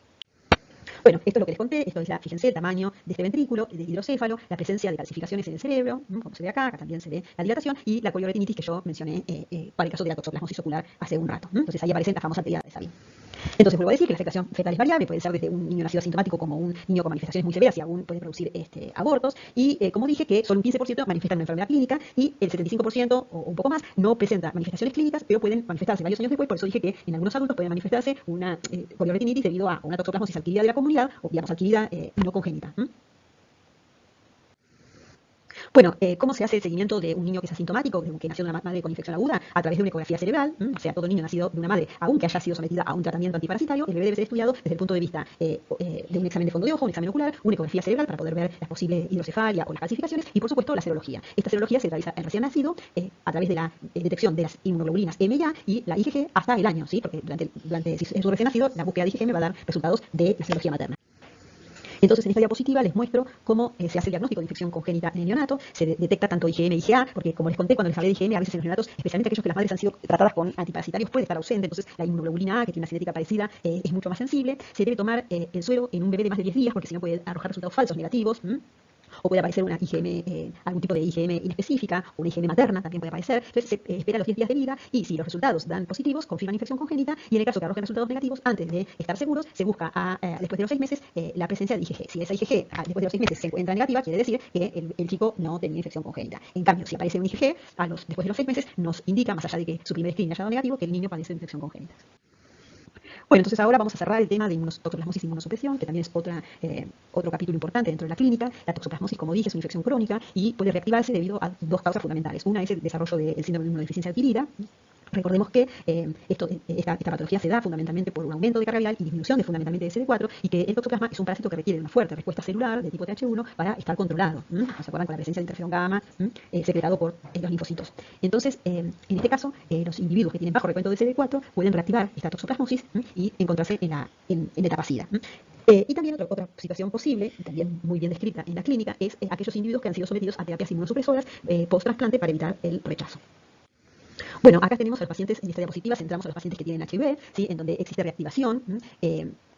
Bueno, esto es lo que les conté, esto es fíjense, el tamaño de este ventrículo, de hidrocéfalo, la presencia de calcificaciones en el cerebro, como se ve acá, también se ve la dilatación, y la colioretinitis que yo mencioné para el caso de la toxoplasmosis ocular hace un rato. Entonces ahí aparece la famosa tríada de Sabin. Entonces vuelvo a decir que la afectación fetal es variable, puede ser desde un niño nacido asintomático como un niño con manifestaciones muy severas y aún puede producir abortos, y como dije que solo un 15% manifiesta una enfermedad clínica y el 75% o un poco más no presenta manifestaciones clínicas, pero pueden manifestarse varios años después. Por eso dije que en algunos adultos puede manifestarse una colioretinitis debido a una toxoplasmosis adquirida de la comunidad o digamos adquirida no congénita. Bueno, ¿cómo se hace el seguimiento de un niño que es asintomático, que nació de una madre con infección aguda? A través de una ecografía cerebral. O sea, todo niño nacido de una madre, aunque haya sido sometida a un tratamiento antiparasitario, el bebé debe ser estudiado desde el punto de vista de un examen de fondo de ojo, un examen ocular, una ecografía cerebral para poder ver las posibles hidrocefalia o las calcificaciones y, por supuesto, la serología. Esta serología se realiza en recién nacido a través de la detección de las inmunoglobulinas M y A y la IgG hasta el año, ¿sí? Porque durante su recién nacido, la búsqueda de IgG me va a dar resultados de la serología materna. Entonces, en esta diapositiva les muestro cómo se hace el diagnóstico de infección congénita en el neonato. Se detecta tanto IgM y IgA, porque como les conté cuando les hablé de IgM, a veces en los neonatos, especialmente aquellos que las madres han sido tratadas con antiparasitarios, puede estar ausente. Entonces, la inmunoglobulina A, que tiene una cinética parecida, es mucho más sensible. Se debe tomar el suero en un bebé de más de 10 días, porque si no puede arrojar resultados falsos negativos. O puede aparecer una IgM, algún tipo de IgM inespecífica, o una IgM materna también puede aparecer. Entonces se espera los 10 días de vida y si los resultados dan positivos, confirman infección congénita y en el caso que arrojen resultados negativos, antes de estar seguros, se busca después de los 6 meses la presencia de IgG. Si esa IgG después de los 6 meses se encuentra negativa, quiere decir que el chico no tenía infección congénita. En cambio, si aparece un IgG después de los 6 meses, nos indica, más allá de que su primer screening haya dado negativo, que el niño padece de infección congénita. Bueno, entonces ahora vamos a cerrar el tema de toxoplasmosis e inmunosupresión, que también es otro capítulo importante dentro de la clínica. La toxoplasmosis, como dije, es una infección crónica y puede reactivarse debido a dos causas fundamentales. Una es el desarrollo del síndrome de inmunodeficiencia adquirida. Recordemos que esta patología se da fundamentalmente por un aumento de carga viral y disminución fundamentalmente de CD4 y que el toxoplasma es un parásito que requiere una fuerte respuesta celular de tipo TH1 para estar controlado. ¿Se acuerdan? Con la presencia de interferón gamma secretado por los linfocitos. Entonces, en este caso, los individuos que tienen bajo recuento de CD4 pueden reactivar esta toxoplasmosis y encontrarse en etapa SIDA. Y también otra situación posible, también muy bien descrita en la clínica, es aquellos individuos que han sido sometidos a terapias inmunosupresoras post-trasplante para evitar el rechazo. Bueno, acá tenemos a los pacientes, en esta diapositiva centramos a los pacientes que tienen HIV, ¿sí? En donde existe reactivación.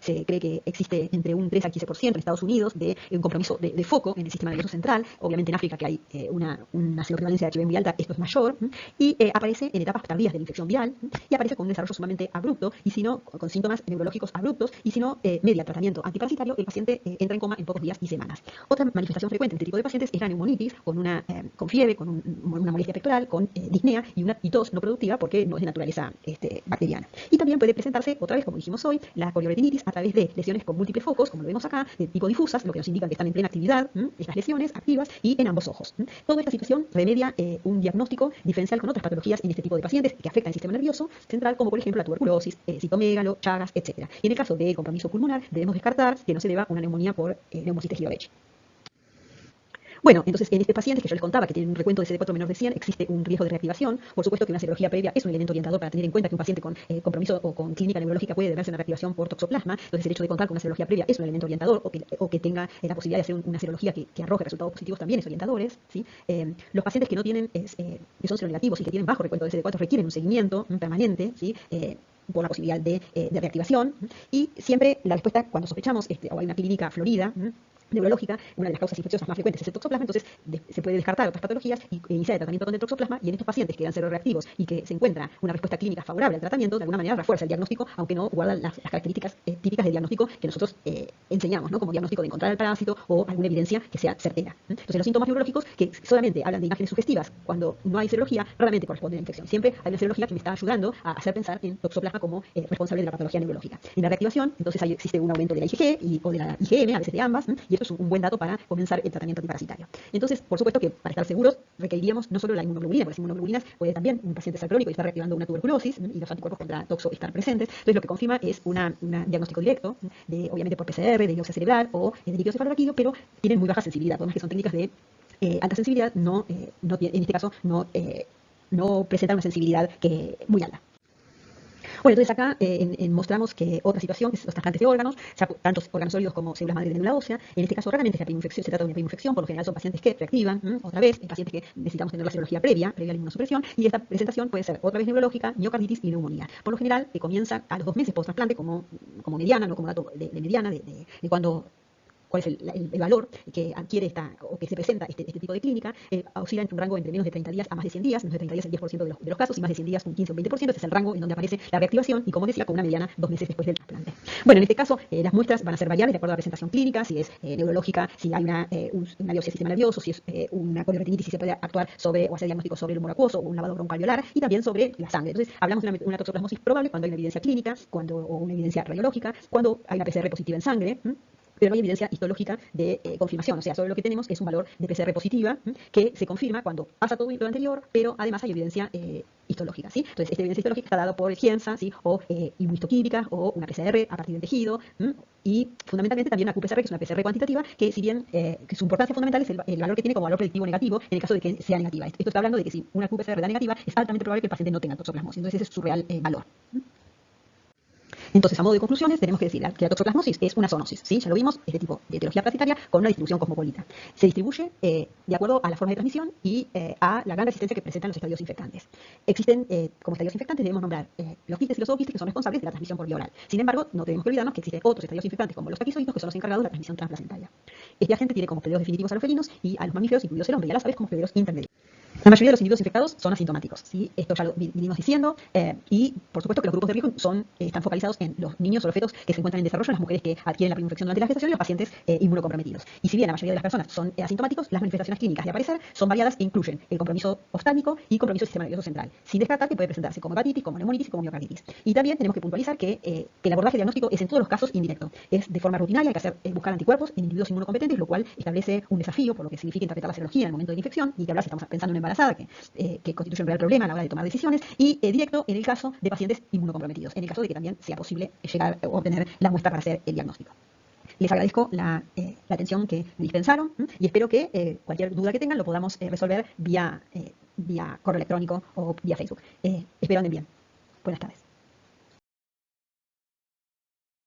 Se cree que existe entre un 3 al 15% en Estados Unidos de un compromiso de foco en el sistema nervioso central. Obviamente en África, que hay una serorregulancia de HIV muy alta, esto es mayor. Y aparece en etapas tardías de la infección viral y aparece con un desarrollo sumamente abrupto y si no, con síntomas neurológicos abruptos y si no, media tratamiento antiparasitario, el paciente entra en coma en pocos días y semanas. Otra manifestación frecuente en este tipo de pacientes es la neumonitis con fiebre, con una molestia pectoral, con disnea y tos no productiva porque no es de naturaleza bacteriana. Y también puede presentarse, otra vez, como dijimos hoy, la corioretinitis a través de lesiones con múltiples focos, como lo vemos acá, de tipo difusas, lo que nos indica que están en plena actividad, estas lesiones activas y en ambos ojos. Toda esta situación remedia un diagnóstico diferencial con otras patologías en este tipo de pacientes que afectan el sistema nervioso central, como por ejemplo la tuberculosis, citomegalo, Chagas, etc. Y en el caso del compromiso pulmonar, debemos descartar que no se deba a una neumonía por neumocistis Guillaud-Barré. Bueno, entonces en este paciente que yo les contaba que tiene un recuento de CD4 menor de 100, existe un riesgo de reactivación. Por supuesto que una serología previa es un elemento orientador para tener en cuenta que un paciente con compromiso o con clínica neurológica puede deberse una reactivación por toxoplasma. Entonces el hecho de contar con una serología previa es un elemento orientador o que tenga la posibilidad de hacer una serología que arroje resultados positivos también es orientadores, ¿sí? Los pacientes que no tienen, que son seronegativos y que tienen bajo recuento de CD4 requieren un seguimiento permanente, ¿sí? Por la posibilidad de reactivación. Y siempre la respuesta cuando sospechamos o hay una clínica florida, neurológica, una de las causas infecciosas más frecuentes es el toxoplasma, entonces se puede descartar otras patologías y iniciar el tratamiento con el toxoplasma y en estos pacientes que eran seroreactivos y que se encuentra una respuesta clínica favorable al tratamiento, de alguna manera refuerza el diagnóstico, aunque no guarda las características típicas del diagnóstico que nosotros enseñamos, ¿no? Como diagnóstico de encontrar el parásito o alguna evidencia que sea certera. Entonces los síntomas neurológicos que solamente hablan de imágenes sugestivas cuando no hay serología, raramente corresponden a la infección. Siempre hay una serología que me está ayudando a hacer pensar en toxoplasma como responsable de la patología neurológica. En la reactivación, entonces existe un aumento de la IgG o de la IgM, a veces de ambas, y esto es un buen dato para comenzar el tratamiento antiparasitario. Entonces, por supuesto que para estar seguros requeriríamos no solo la inmunoglobulina, porque las inmunoglobulinas puede también un paciente ser crónico y estar reactivando una tuberculosis y los anticuerpos contra toxo estar presentes. Entonces, lo que confirma es un diagnóstico directo, obviamente por PCR, de biopsia cerebral o de líquido cefalorraquídeo, pero tienen muy baja sensibilidad. Podemos que son técnicas de alta sensibilidad, en este caso no presentan una sensibilidad muy alta. Bueno, entonces acá mostramos que otra situación es los trasplantes de órganos, tanto órganos sólidos como células madre de médula ósea. En este caso, raramente se trata de una preinfección, por lo general son pacientes que reactivan, otra vez, pacientes que necesitamos tener la serología previa a la inmunosupresión, y esta presentación puede ser otra vez neurológica, miocarditis y neumonía. Por lo general, comienza a los 2 meses post-trasplante como mediana, no como dato de mediana, de cuando cuál es el valor que adquiere o que se presenta este tipo de clínica, oscila entre un rango entre menos de 30 días a más de 100 días, menos de 30 días el 10% de los casos y más de 100 días un 15 o un 20%, ese es el rango en donde aparece la reactivación y como decía, con una mediana 2 meses después del trasplante. Bueno, en este caso las muestras van a ser variables de acuerdo a la presentación clínica, si es neurológica, si hay una biopsia del sistema nervioso, si es una coloretinitis, si se puede actuar sobre o hacer diagnóstico sobre el humor acuoso o un lavado broncoalveolar y también sobre la sangre. Entonces, hablamos de una toxoplasmosis probable cuando hay una evidencia clínica, o una evidencia radiológica, cuando hay una PCR positiva en sangre, pero no hay evidencia histológica de confirmación. O sea, solo lo que tenemos es un valor de PCR positiva que se confirma cuando pasa todo lo anterior, pero además hay evidencia histológica, ¿sí? Entonces, esta evidencia histológica está dada por ciencia, ¿sí? O inmunohistoquímica, o una PCR a partir del tejido, y fundamentalmente también una qPCR, que es una PCR cuantitativa, que si bien que su importancia fundamental es el valor que tiene como valor predictivo negativo en el caso de que sea negativa. Esto está hablando de que si una qPCR da negativa, es altamente probable que el paciente no tenga toxoplasmosis. Entonces, ese es su real valor. Entonces, a modo de conclusiones, tenemos que decir que la toxoplasmosis es una zoonosis, ¿sí? Ya lo vimos, es de tipo de etiología parasitaria con una distribución cosmopolita. Se distribuye de acuerdo a la forma de transmisión y a la gran resistencia que presentan los estadios infectantes. Existen, como estadios infectantes, debemos nombrar los quistes y los zooquistes, que son responsables de la transmisión por vía oral. Sin embargo, no tenemos que olvidarnos que existen otros estadios infectantes, como los taquizoides, que son los encargados de la transmisión transplacentaria. Este agente tiene como hospederos definitivos a los felinos y a los mamíferos, incluidos el hombre, y a las aves como hospederos intermedios. La mayoría de los individuos infectados son asintomáticos, ¿sí? Esto ya lo vinimos diciendo, y por supuesto que los grupos de riesgo están focalizados en los niños o los fetos que se encuentran en desarrollo, en las mujeres que adquieren la primera infección durante la gestación y los pacientes inmunocomprometidos. Y si bien la mayoría de las personas son asintomáticos, las manifestaciones clínicas de aparecer son variadas e incluyen el compromiso oftálmico y compromiso del sistema nervioso central, sin descartar que puede presentarse como hepatitis, como neumonitis y como miocarditis. Y también tenemos que puntualizar que el abordaje diagnóstico es en todos los casos indirecto. Es de forma rutinaria, hay que hacer buscar anticuerpos en individuos inmunocompetentes, lo cual establece un desafío por lo que significa interpretar la serología en el momento de la infección, y que hablar si estamos pensando en una embarazada, que constituye un real problema a la hora de tomar decisiones, y directo en el caso de pacientes inmunocomprometidos, en el caso de que también sea posible llegar a obtener la muestra para hacer el diagnóstico. Les agradezco la atención que me dispensaron y espero que cualquier duda que tengan lo podamos resolver vía correo electrónico o vía Facebook. Espero anden bien. Buenas tardes.